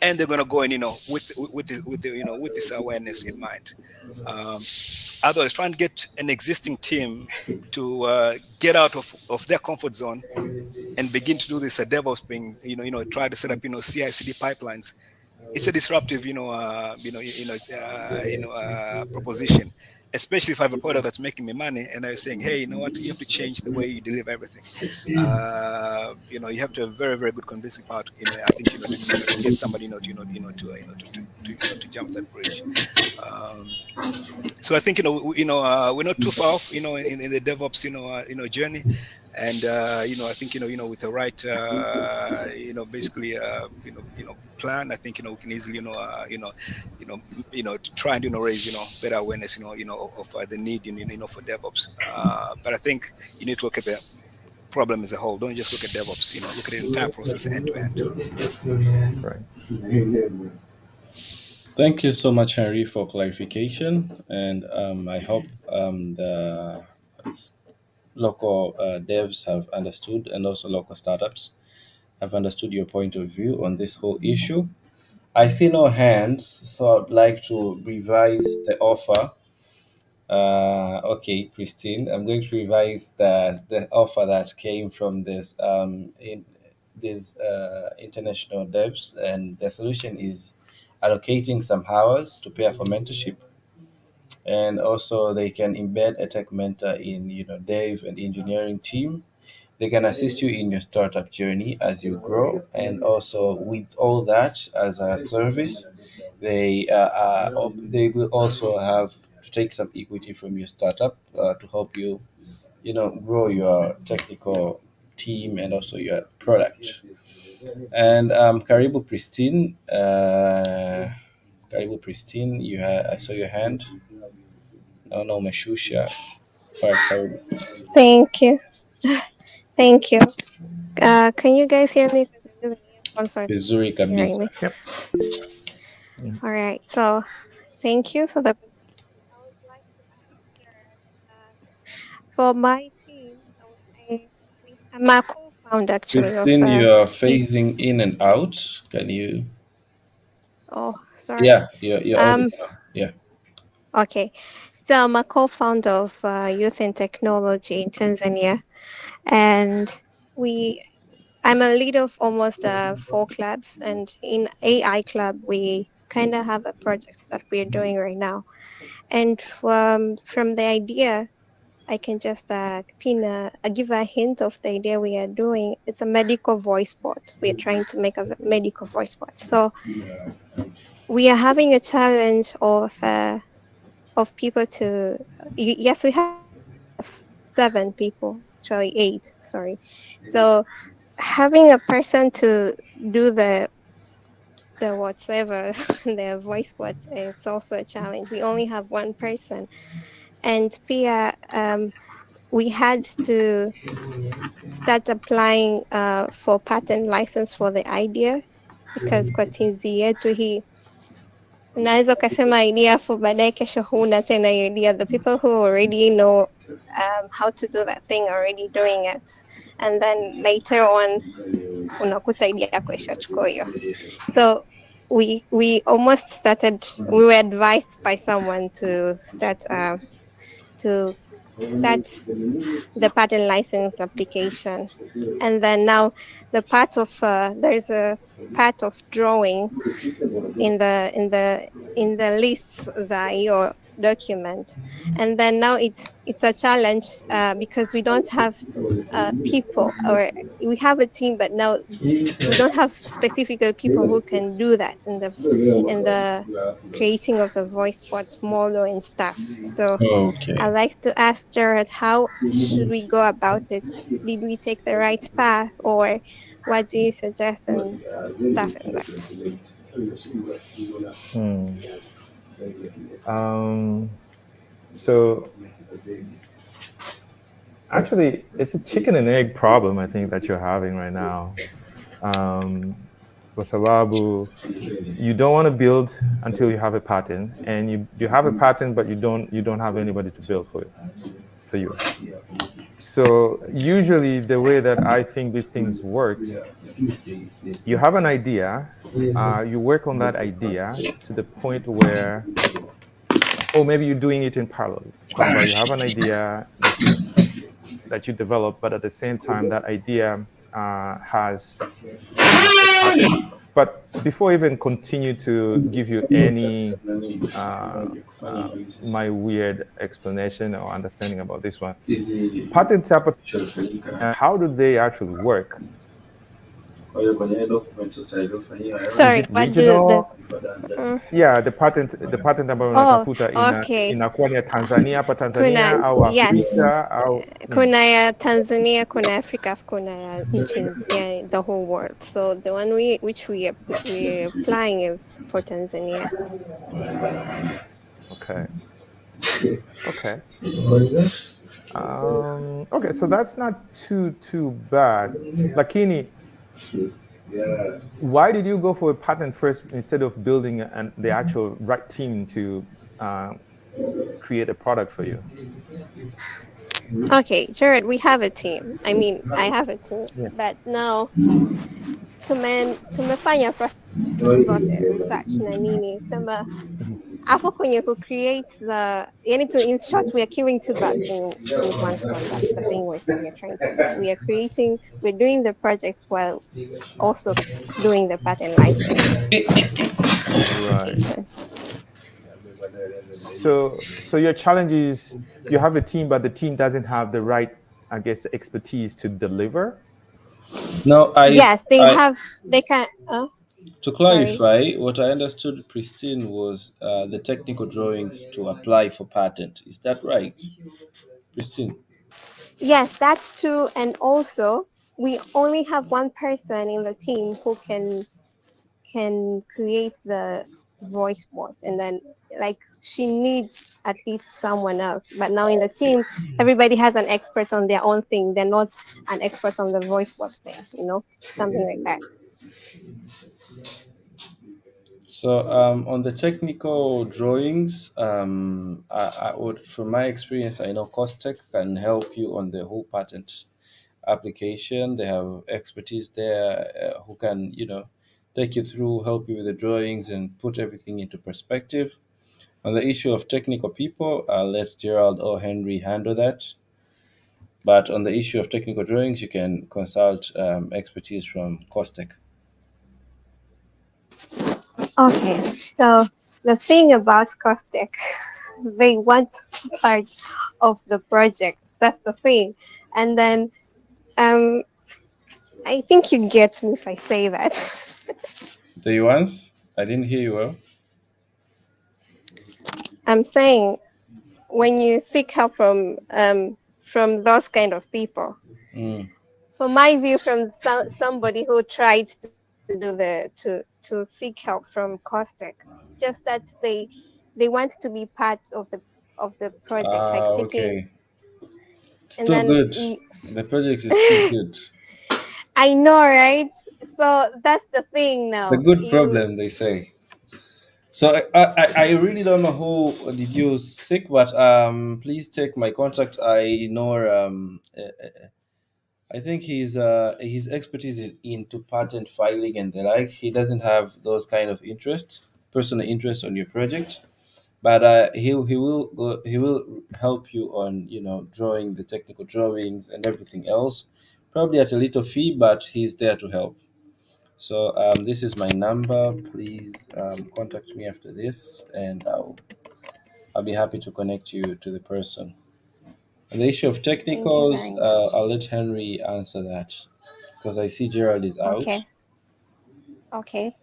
and they're going to go in with this awareness in mind. Otherwise, try and get an existing team to get out of their comfort zone and begin to do this DevOps thing. Try to set up CI/CD pipelines. It's a disruptive, proposition, especially if I have a product that's making me money and I'm saying, hey, you know what, you have to change the way you deliver everything. You have to have very, very good convincing part. I think to get somebody, to jump that bridge. So I think we're not too far off, in the DevOps, journey. And I think with the right basically plan, I think we can easily try and raise better awareness of the need for DevOps. But I think you need to look at the problem as a whole. Don't just look at DevOps. Look at the entire process end to end. Right. Thank you so much, Henry, for clarification, and I hope the local devs have understood, and also local startups have understood your point of view on this whole issue. I see no hands, so I'd like to revise the offer. Okay, Christine, I'm going to revise the offer that came from this these international devs, and the solution is allocating some hours to pay for mentorship, and also they can embed a tech mentor in dev and engineering team. They can assist you in your startup journey as you grow, and also with all that as a service, they will also have to take some equity from your startup to help you, grow your technical team and also your product. And Karibu Pristine, I saw your hand. No, Meshusha. Karibu. Thank you. Thank you. Can you guys hear me? I'm sorry. Vizuri Hearing kabisa. me. Yep. All right. So thank you for the. I would like to ask for my team, I would say I'm a co-founder actually of. Christine, you are phasing in and out. Can you? Oh, sorry. Yeah, you're audible now. Yeah. Okay. So I'm a co-founder of Youth in Technology in Tanzania, and I'm a leader of almost 4 clubs, and in AI club we kind of have a project that we're doing right now. And from the idea, I can just give a hint of the idea we are doing. It's a medical voice bot. We are trying to make a medical voice bot. So we are having a challenge of people to. Yes, we have 7 people, actually 8. Sorry. So having a person to do the whatever the voice bots, it's also a challenge. We only have one person, and Pia, we had to start applying for patent license for the idea, because kwa tizi yetu hii unaweza ukasema idea afu baadaye kesho huna tena hiyo idea. The people who already know how to do that thing are already doing it, and then later on unakuta idea yako ishachukua hiyo. So we almost started, we were advised by someone to start the patent license application. And then now the part of there's a part of drawing in the lists za your document, and then now it's a challenge because we don't have people, or we have a team, but now we don't have specific people who can do that in the creating of the voice bots model and stuff. So Okay. I'd like to ask Gerald, how should we go about it? Did we take the right path, or what do you suggest and stuff like that? So actually, it's a chicken and egg problem, I think, that you're having right now. Kwa sababu, you don't want to build until you have a patent, and you have a patent, but you don't have anybody to build for you. So usually the way that I think these things works, you have an idea, you work on that idea to the point where, or maybe you're doing it in parallel. You have an idea that you develop, but at the same time, that idea has a patent. But before I even continue to give you any my weird explanation or understanding about this one, patents, how do they actually work? Sorry, is it regional? Yeah, the patent ambayo unatafuta inakuwa ni ya Tanzania hapa Tanzania au Afrika au kuna ya Tanzania, kuna Africa, kuna ya the whole world. So the one which we are applying is for Tanzania. Okay. Okay, so that's not too bad. Lakini Why did you go for a patent first instead of building the actual right team to create a product for you? Okay, Jared, we have a team. I mean, I have a team, Yeah. but now tumefanya process zote research na nini sema hapo kwenye create the yani to in short we are killing two birds with one stone. That's the thing we're trying to do. We're doing the project while also doing the patent licensing. Right. So your challenge is you have a team, but the team doesn't have the right, I guess, expertise to deliver. No, yes, they can. To clarify, what I understood, Christine, was the technical drawings to apply for patent. Is that right, Christine? Yes, that's true. And also, we only have one person in the team who can create the voice bots, and then like she needs at least someone else. But now in the team, everybody has an expert on their own thing. They're not an expert on the voice bots thing, something like that. So on the technical drawings, I would, from my experience, I know Costech can help you on the whole patent application. They have expertise there who can, take you through, help you with the drawings, and put everything into perspective. On the issue of technical people, I'll let Gerald or Henry handle that. But on the issue of technical drawings, you can consult expertise from Costech. Okay, so the thing about Costech, they want part of the project. That's the thing. And then I think you get me if I say that. The nuance? I didn't hear you well. I'm saying when you seek help from those kind of people, from my view, from somebody who tried to do to seek help from Costech, it's just that they want to be part of the project, like taking. Okay. Still and then good. The project is still good. I know, right? So that's the thing now. The good problem, they say. So I really don't know who did you seek, but please take my contact. I know I think his expertise is into patent filing and the like. He doesn't have those kind of personal interest on your project, but he will help you on drawing the technical drawings and everything else, probably at a little fee, but he's there to help. So this is my number. Please contact me after this, and I'll be happy to connect you to the person. On the issue of technicals, I'll let Henry answer that because I see Gerald is out. Okay.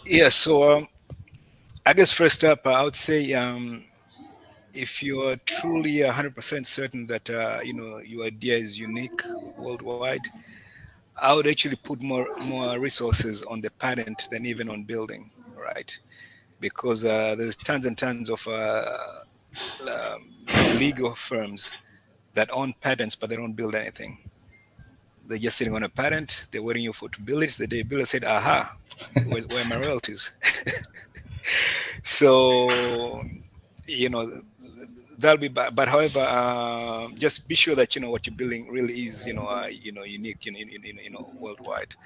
Yeah. So I guess first up, I would say if you're truly 100% certain that your idea is unique worldwide, I would actually put more resources on the patent than even on building, right? Because there's tons and tons of legal firms that own patents, but they don't build anything. They're just sitting on a patent. They're waiting you to build it. The day builder said, "Aha, where are my royalties?" So, that'll be bad. But however, just be sure that what you're building really is unique, worldwide.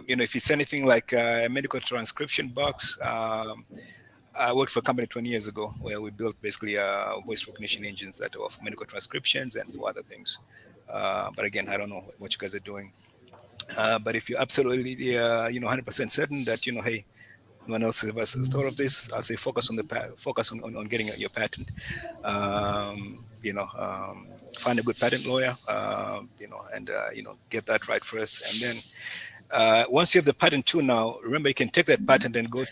If it's anything like a medical transcription box. I worked for a company 20 years ago where we built basically voice recognition engines that are for medical transcriptions and for other things. But again, I don't know what you guys are doing. But if you're absolutely 100% certain that hey, no one else has thought of this, I'll say focus on getting your patent. Find a good patent lawyer, and get that right first. And then once you have the patent too, now remember you can take that patent and go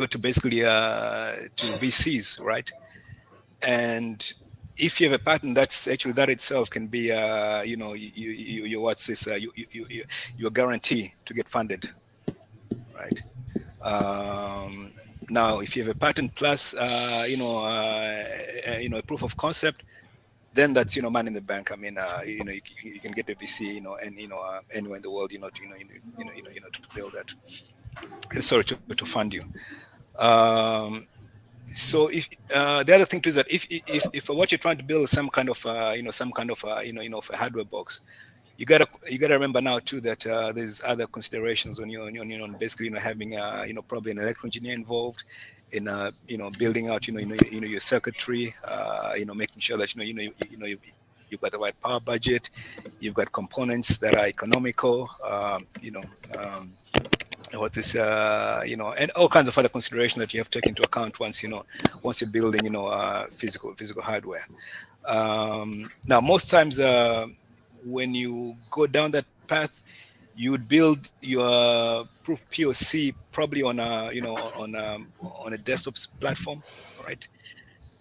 to basically to VCs, right? And if you have a patent, that's actually that itself can be your guarantee to get funded, right? Now, if you have a patent plus a proof of concept, then that's, you know, money in the bank. I mean, you know, you can get a VC, you know, and, you know, anywhere in the world, you know, to build that. Sorry, to fund you. So if the other thing too is that if what you're trying to build is some kind of you know, some kind of of a hardware box, you gotta remember now too that there's other considerations on basically, you know, having you know, probably an electrical engineer involved in you know, building out your circuitry, you know, making sure that you've got the right power budget, you've got components that are economical, you know, what is you know, and all kinds of other considerations that you have to take into account once you're building, you know, physical hardware. Now most times when you go down that path, you would build your proof POC probably on a on a desktop platform, right?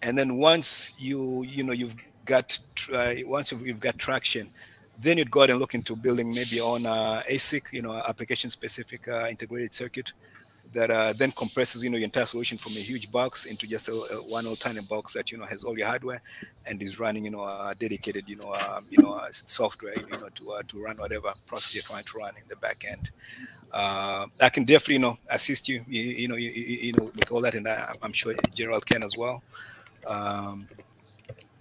And then once you've got traction, then you'd go out and look into building maybe on ASIC, you know, application specific integrated circuit that then compresses, you know, your entire solution from a huge box into just one little tiny box that, you know, has all your hardware and is running, you know, dedicated, software, you know, to run whatever process you're trying to run in the back end. I can definitely, you know, assist you, you know, with all that, and I'm sure Gerald can as well.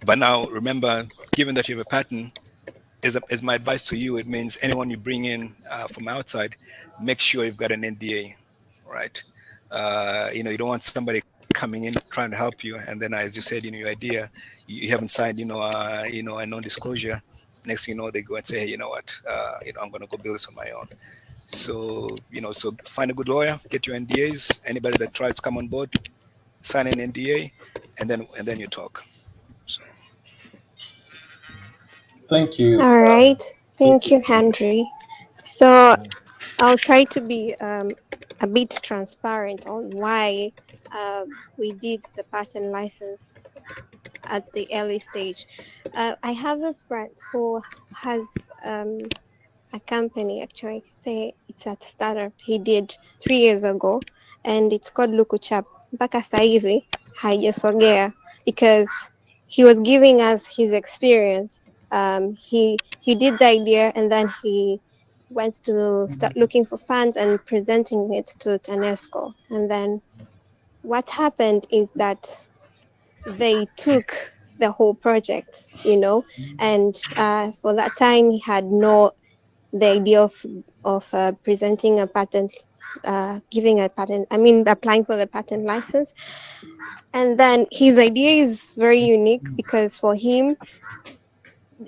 But now remember, given that you have a patent, as my advice to you, it means anyone you bring in from outside, make sure you've got an NDA, right? You know, you don't want somebody coming in trying to help you, and then, as you said, you know, your idea, you haven't signed, you know, a non-disclosure. Next thing you know, they go and say, hey, you know what, you know, I'm going to go build this on my own. So, you know, so find a good lawyer, get your NDAs. Anybody that tries to come on board, sign an NDA, and then you talk. So. Thank you. All right. Thank you, Henry. So I'll try to be a bit transparent on why we did the patent license at the early stage. I have a friend who has a company, actually, say it's a startup he did 3 years ago, and it's called Lukuchap. Mpaka sasa hivi haijasogea because he was giving us his experience. He did the idea, and then he went to start looking for funds and presenting it to TANESCO. And then what happened is that they took the whole project, you know, and for that time he had the idea of presenting a patent, giving a patent, I mean, applying for the patent license. And then his idea is very unique because for him,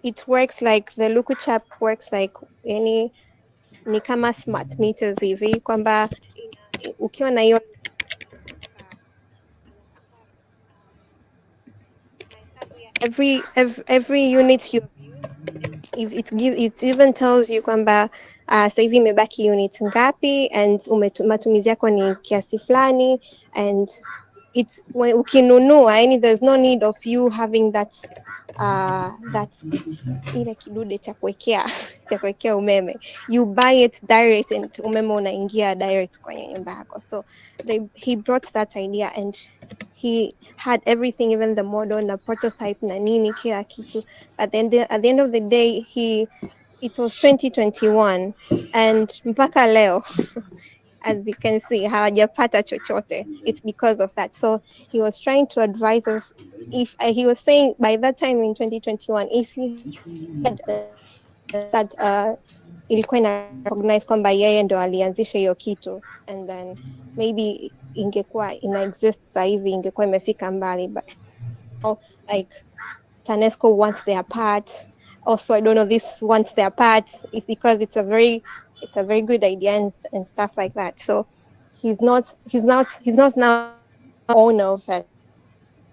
it works like the Lukuchap works like any ni kama smart meters hivi, kwamba ukiwa na hiyo every unit you if it even tells you kwamba sasa hivi imebaki unit ngapi and matumizi yako ni kiasi fulani, and it's when ukinunua, yani there's no need of you having that ile kidude cha kuwekea umeme. You buy it direct and umeme unaingia direct kwenye nyumba yako. So he brought that idea and he had everything, even the model na prototype na nini kila kitu. But then at the end of the day, it was 2021 and mpaka leo as you can see hawajapata chochote. It's because of that. So he was trying to advise us. If he was saying by that time in 2021, if he had that ilikuwa ina recognize kwamba yeye ndo alianzisha hiyo kitu, and then maybe ingekuwa ina exist sasa hivi, ingekuwa imefika mbali. But like TANESCO wants their part. Also, I don't know, this wants their part. It's because it's a very good idea and stuff like that. So he's not now owner of it,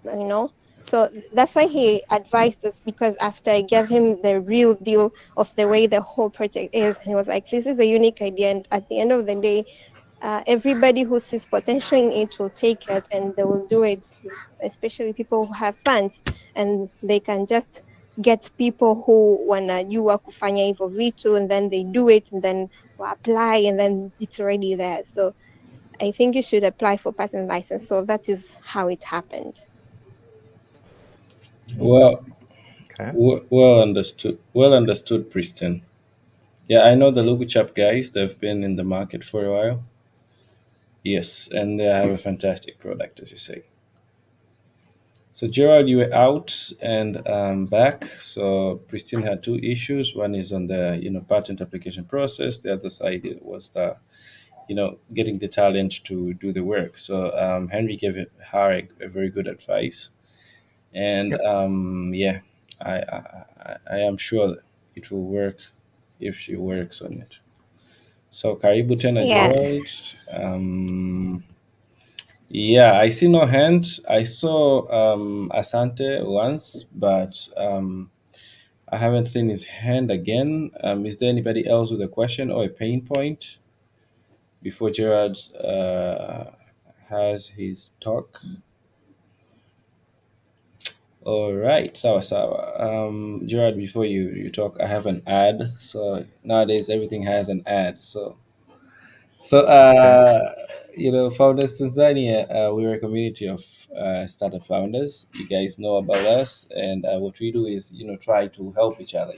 you know. So that's why he advised us, because after I gave him the real deal of the way the whole project is, he was like, this is a unique idea, and at the end of the day, everybody who sees potential in it will take it and they will do it, especially people who have funds, and they can just get people who wanajua kufanya hivyo vitu, and then they do it, and then apply, and then it's already there. So I think you should apply for patent license. So that is how it happened. Well, Okay. Well understood. Well understood, Priston. Yeah, I know the Luguchap guys. They've been in the market for a while. Yes, and they have a fantastic product, as you say. So Gerald, you were out and back. So Pristine had two issues. One is on the patent application process. The other side was the getting the talent to do the work. So Henry gave her a very good advice, and Yep. yeah, I am sure it will work if she works on it. So Karibu tena Yes. Gerald. Yeah, I see no hand. I saw Asante once, but I haven't seen his hand again. Is there anybody else with a question or a pain point before Gerard has his talk? All right, sawa sawa. Gerard, before you talk, I have an ad. So nowadays everything has an ad. So, Okay. Founders Tanzania, we're a community of startup founders. You guys know about us, and what we do is, try to help each other.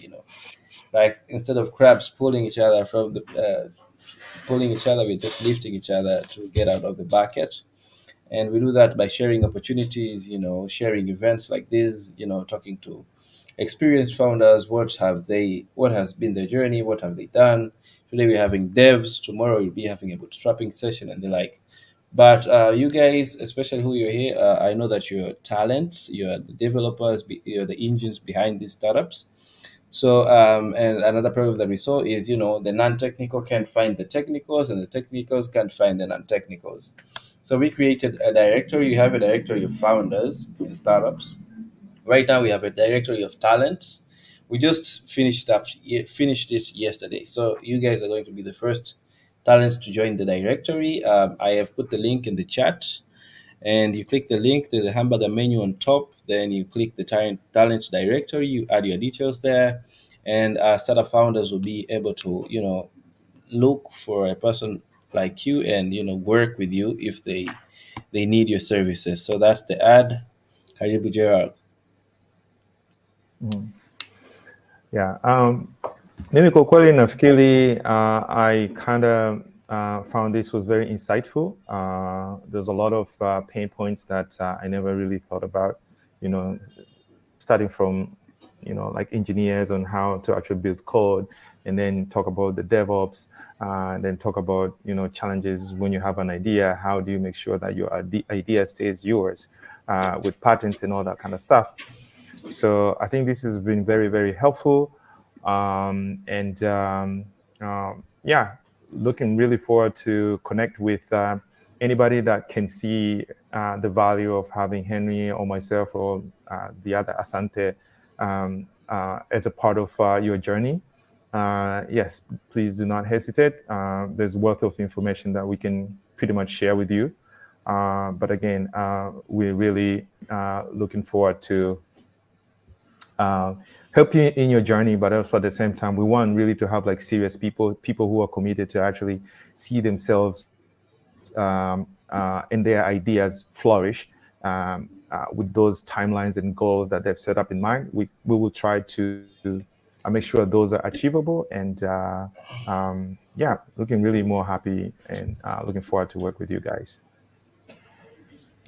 Like instead of crabs pulling each other from the pulling each other, we're just lifting each other to get out of the bucket. And we do that by sharing opportunities, sharing events like this, talking to experienced founders. What has been their journey? What have they done? Today we're having devs. Tomorrow we'll be having a bootstrapping session and the like. But you guys, especially who you're here, I know that you're talents, you're the developers, you're the engines behind these startups. So, and another problem that we saw is, the non-technical can't find the technicals, and the technicals can't find the non-technicals. So we created a directory. You have a directory of founders in startups. Right now, we have a directory of talents. We just finished it yesterday. So you guys are going to be the first talents to join the directory. I have put the link in the chat, and you click the link. There's a hamburger menu on top. Then you click the talent directory. You add your details there, and startup founders will be able to look for a person like you and work with you if they need your services. So that's the ad. Karibu Gerald. Yeah. Mimi kwa kweli nafikiri I kind of found this was very insightful. There's a lot of pain points that I never really thought about, starting from, like engineers on how to actually build code, and then talk about the DevOps, then talk about, challenges when you have an idea. How do you make sure that your idea stays yours with patents and all that kind of stuff? So I think this has been very, very helpful. Yeah, looking really forward to connect with anybody that can see the value of having Henry or myself or the other Asante as a part of your journey. Yes, please do not hesitate. There's wealth of information that we can pretty much share with you. But again, we're really looking forward to help you in your journey, but also at the same time, we want really to have like serious people who are committed to actually see themselves and their ideas flourish with those timelines and goals that they've set up in mind. We will try to make sure those are achievable, and yeah, looking really more happy and looking forward to work with you guys.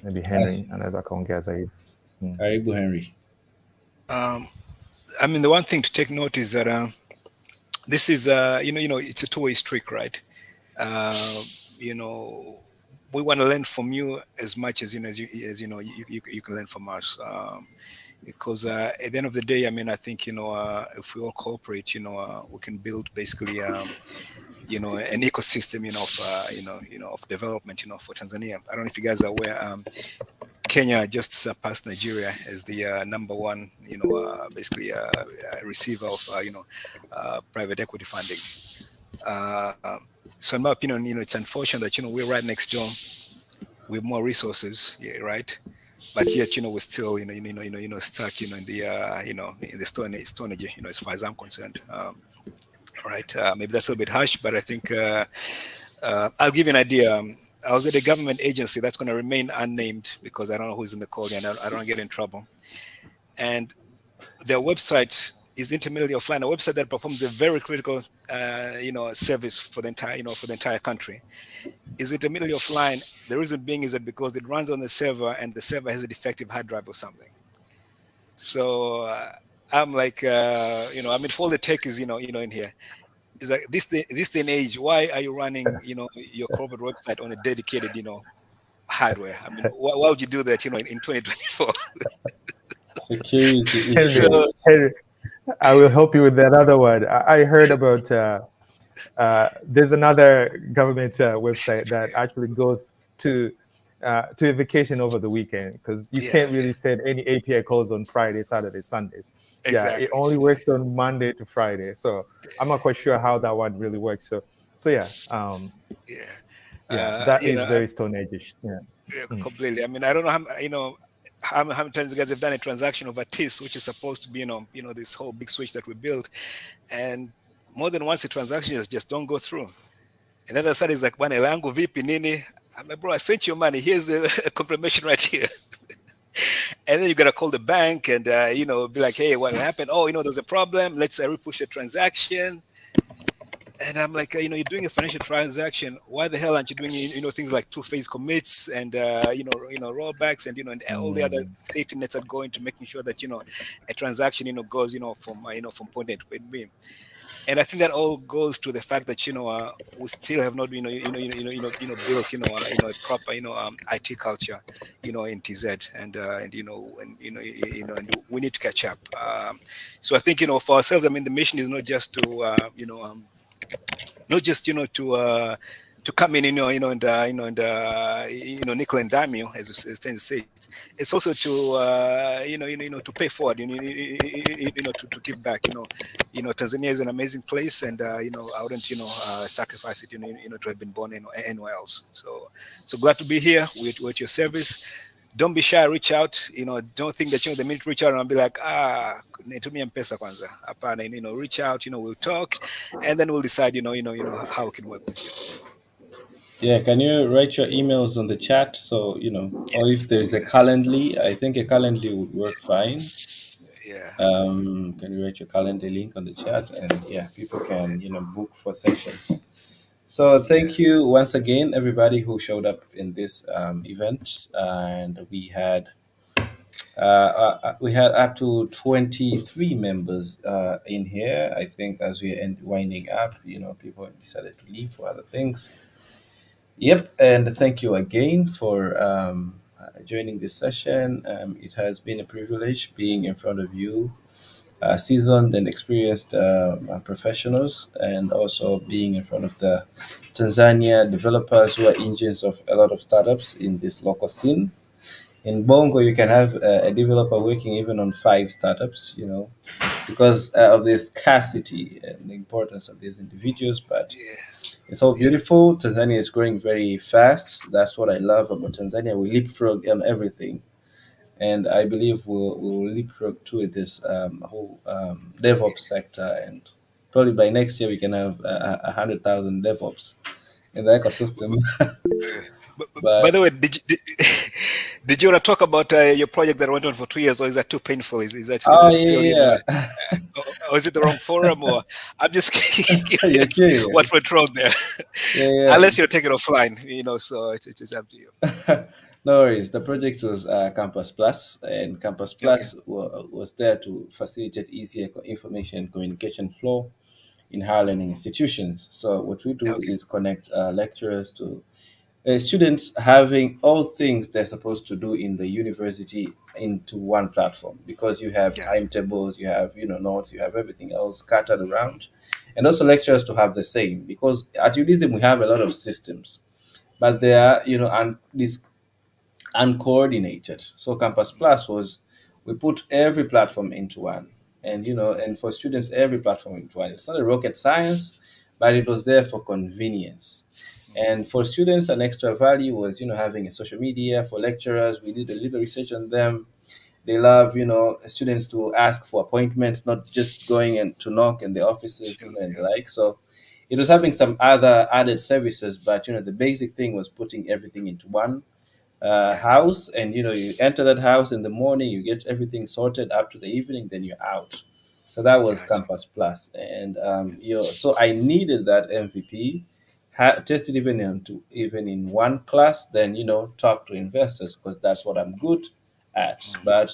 Maybe Henry and as Zaid. Karibu Henry. I mean, the one thing to take note is that this is, it's a two-way street, right? We want to learn from you as much as you can learn from us. Because at the end of the day, I mean, I think if we all cooperate, we can build basically an ecosystem, of development, for Tanzania. I don't know if you guys are aware. Kenya just surpassed Nigeria as the #1, basically receiver of, private equity funding. So in my opinion, it's unfortunate that, we're right next door with more resources, right? But yet, we're still, stuck, in the, in the stone age, as far as I'm concerned. Right? Maybe that's a little bit harsh, but I think I'll give you an idea. I was at a government agency that's going to remain unnamed because I don't know who's in the call and I don't get in trouble. And their website is intermittently offline, a website that performs a very critical, service for the entire country, is intermittently offline. The reason being is that because it runs on the server and the server has a defective hard drive or something. So I'm like, for all the tech is, in here. It's like this day and age, why are you running, your corporate website on a dedicated, hardware? I mean, why would you do that, in 2024? Security issues. Henry, I will help you with that other one. I heard about there's another government website that actually goes to a vacation over the weekend, because you can't really send any API calls on Friday, Saturday, Sundays. Exactly. Yeah, it only works on Monday to Friday. So I'm not quite sure how that one really works. So yeah. That is very Stone Age-ish. Yeah. Completely. I mean, I don't know how many times you guys have done a transaction over TIS, which is supposed to be, this whole big switch that we built, and more than once the transaction just don't go through. And the other side is like, bwana elangu vipi nini? I'm like, bro, I sent you money. Here's a confirmation right here. And then you gotta call the bank and be like, hey, what happened? Oh, there's a problem. Let's repush the transaction. And I'm like, you're doing a financial transaction. Why the hell aren't you doing, things like two-phase commits and, rollbacks and, and all the other safety nets that go into making sure that, a transaction, goes, from point A to point B. And I think that all goes to the fact that, we still have not, built, a proper, IT culture, in TZ, and we need to catch up. So I think, for ourselves, I mean, the mission is not just to, not just to come in, and nickel and dime you, as it tends to say. It's also to to pay forward, to give back. Tanzania is an amazing place, and I wouldn't sacrifice it, to have been born anywhere else. So glad to be here. We're at your service. Don't be shy, reach out. Don't think that the minute reach out and be like, nitumia mpesa kwanza. Hapana, reach out. We'll talk, and then we'll decide. How we can work with you. Yeah, can you write your emails on the chat? So or if there's a Calendly, I think a Calendly would work fine. Yeah. Can you write your Calendly link on the chat, and people can book for sessions. So thank you once again, everybody who showed up in this event, and we had up to 23 members in here. I think as we're winding up, people decided to leave for other things. Yep, and thank you again for joining this session. It has been a privilege being in front of you, seasoned and experienced professionals, and also being in front of the Tanzania developers who are engines of a lot of startups in this local scene. In Bongo, you can have a developer working even on 5 startups, because of the scarcity and the importance of these individuals. But it's all beautiful. Tanzania is growing very fast. That's what I love about Tanzania. We leapfrog on everything. And I believe we'll leapfrog to this whole DevOps sector. And probably by next year, we can have 100,000 DevOps in the ecosystem. But, by the way, did you want to talk about your project that went on for 2 years, or is that too painful? Is that still, or is it the wrong forum? Or I'm just curious what went wrong there. Unless you're taking it offline, so it's up to you. No worries. The project was Campus Plus, and Campus Plus was there to facilitate easier information and communication flow in higher learning institutions. So what we do is connect lecturers to students having all things they're supposed to do in the university into one platform, because you have timetables, you have notes, you have everything else scattered around, and also lecturers to have the same, because at UDism we have a lot of systems, but they are uncoordinated. So Campus Plus was, we put every platform into one, and and for students every platform into one. It's not a rocket science, but it was there for convenience. And for students, an extra value was, having a social media. For lecturers, we did a little research on them. They love, students to ask for appointments, not just going and to knock in the offices, and the like. So it was having some other added services, but, the basic thing was putting everything into one house, and you enter that house in the morning, you get everything sorted up to the evening, then you're out. So that was Gotcha. Campus Plus, and so I needed that MVP. Tested even in one class, then talk to investors, because that's what I'm good at. But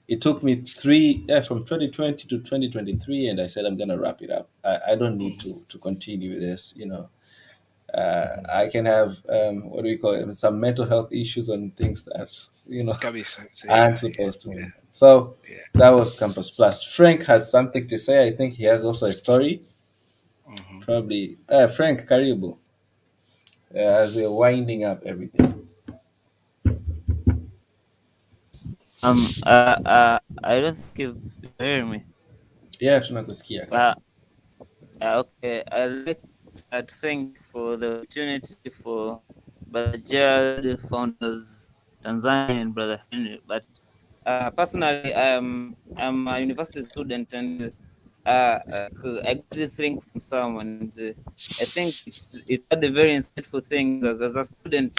it took me from 2020 to 2023, and I said I'm gonna wrap it up. I don't need to continue this. I can have what do we call it? Some mental health issues and things that Kabisa. aren't supposed to. So Yeah. that was Campus Plus. Frank has something to say. I think he has also a story. Probably Frank Karibu. As we're winding up everything. I don't think you hear me. Yeah, tunakusikia. Okay, I'd like to thank for the opportunity for Brother Gerald, founders Tanzanian, Brother Henry. But personally, I'm a university student, and I got this thing from someone, and I think it had a very insightful thing. As a student,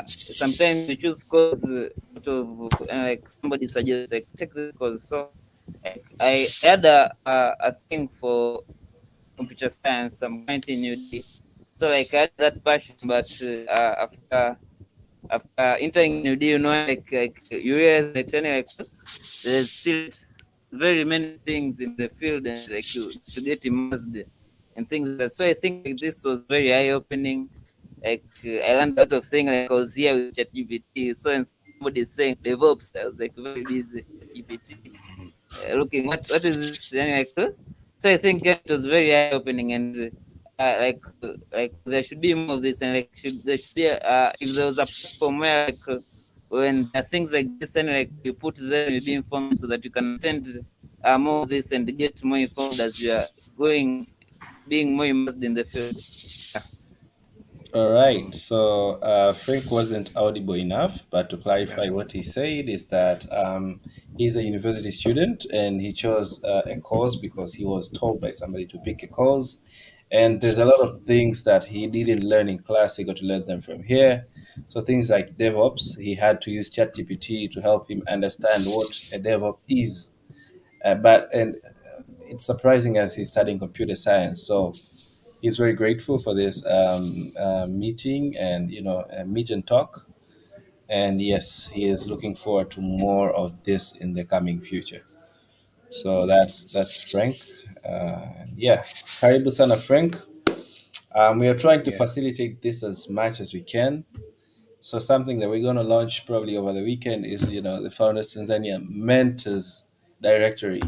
sometimes you choose course out of like somebody suggests, like take this course. So I had a thing for computer science. I'm currently in UD, so like I had that passion. But after entering UD, like you realize that there's still very many things in the field, and like to get immersed and things like that. So I think like, this was very eye opening. Like I learned a lot of things. Like I was here with ChatGPT. So when somebody is saying DevOps, I was like very busy with GPT, looking what is this? And so I think it was very eye opening, and like there should be more of this, and like there should be if there was a platform where like when there are things like this, and like you put them, you be informed so that you can attend more of this and get more informed as you are being more immersed in the field. All right. So Frank wasn't audible enough, but to clarify what he said is that he's a university student and he chose a course because he was told by somebody to pick a course. And there's a lot of things that he didn't learn in class. He got to learn them from here. So things like DevOps, he had to use ChatGPT to help him understand what a DevOps is. It's surprising as he's studying computer science. So he's very grateful for this meeting and meet and talk. And yes, he is looking forward to more of this in the coming future. So that's Frank. Yeah, karibu sana Frank. We are trying to facilitate this as much as we can. So something that we're going to launch probably over the weekend is the Founders Tanzania Mentors Directory.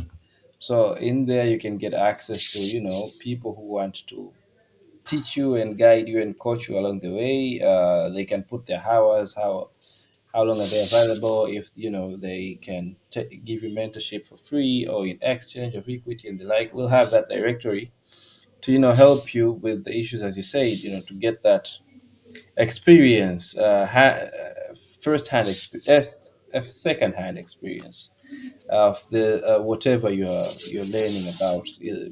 So in there you can get access to people who want to teach you and guide you and coach you along the way. They can put their hours, how long are they available, if they can give you mentorship for free or in exchange of equity and the like. We'll have that directory to help you with the issues, as you said, to get that experience, first-hand experience, second-hand experience of the whatever you're learning about,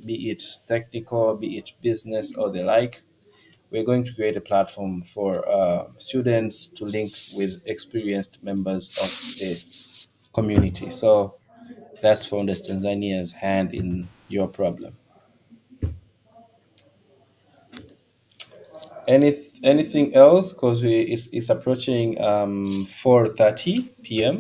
be it technical, be it business or the like. We're going to create a platform for students to link with experienced members of the community. So that's Founders Tanzania's hand in your problem. Anything else? Because it's approaching 4:30 p.m.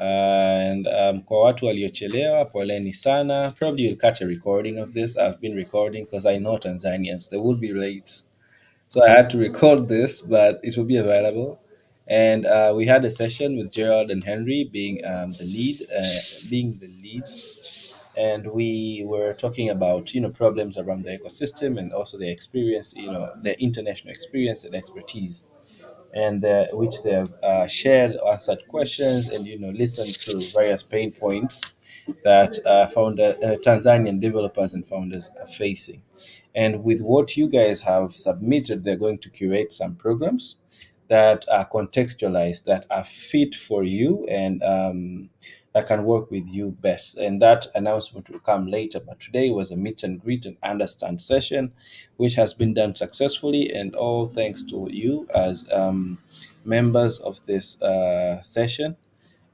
And kwa watu waliochelewa, poleni sana. Probably you'll catch a recording of this. I've been recording because I know Tanzanians, they will be late. So I had to record this, but it will be available. And we had a session with Gerald and Henry being the lead, and we were talking about problems around the ecosystem and also their experience, their international experience and expertise, and which they have shared, answered questions, and listened to various pain points that Tanzanian developers and founders are facing. And with what you guys have submitted, they're going to curate some programs that are contextualized, that are fit for you, and that can work with you best. And that announcement will come later. But today was a meet and greet and understand session, which has been done successfully, and all thanks to you as members of this session.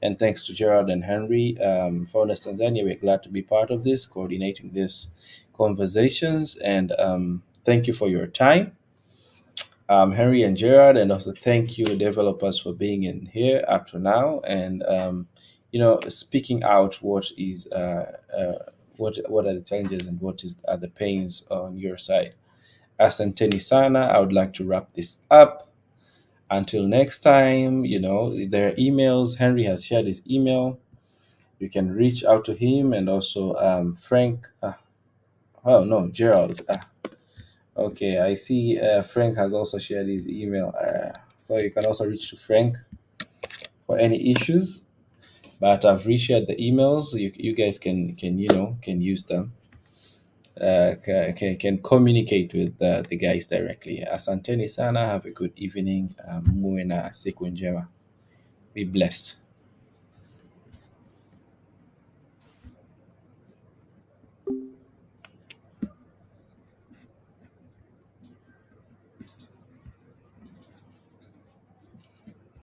And thanks to Gerald and Henry, Founders Tanzania. We're glad to be part of this, coordinating these conversations. And thank you for your time, Henry and Gerard. And also thank you, developers, for being in here up to now. And, speaking out what is, what are the challenges and are the pains on your side. Asanteni sana. I would like to wrap this up. Until next time, there are emails. Henry has shared his email. You can reach out to him, and also Frank. Gerald. Okay, I see Frank has also shared his email. So you can also reach to Frank for any issues. But I've reshared the emails. You guys can use them. Can communicate with the guys directly. Asanteni sana. Have a good evening. Muwe na siku njema. Be blessed.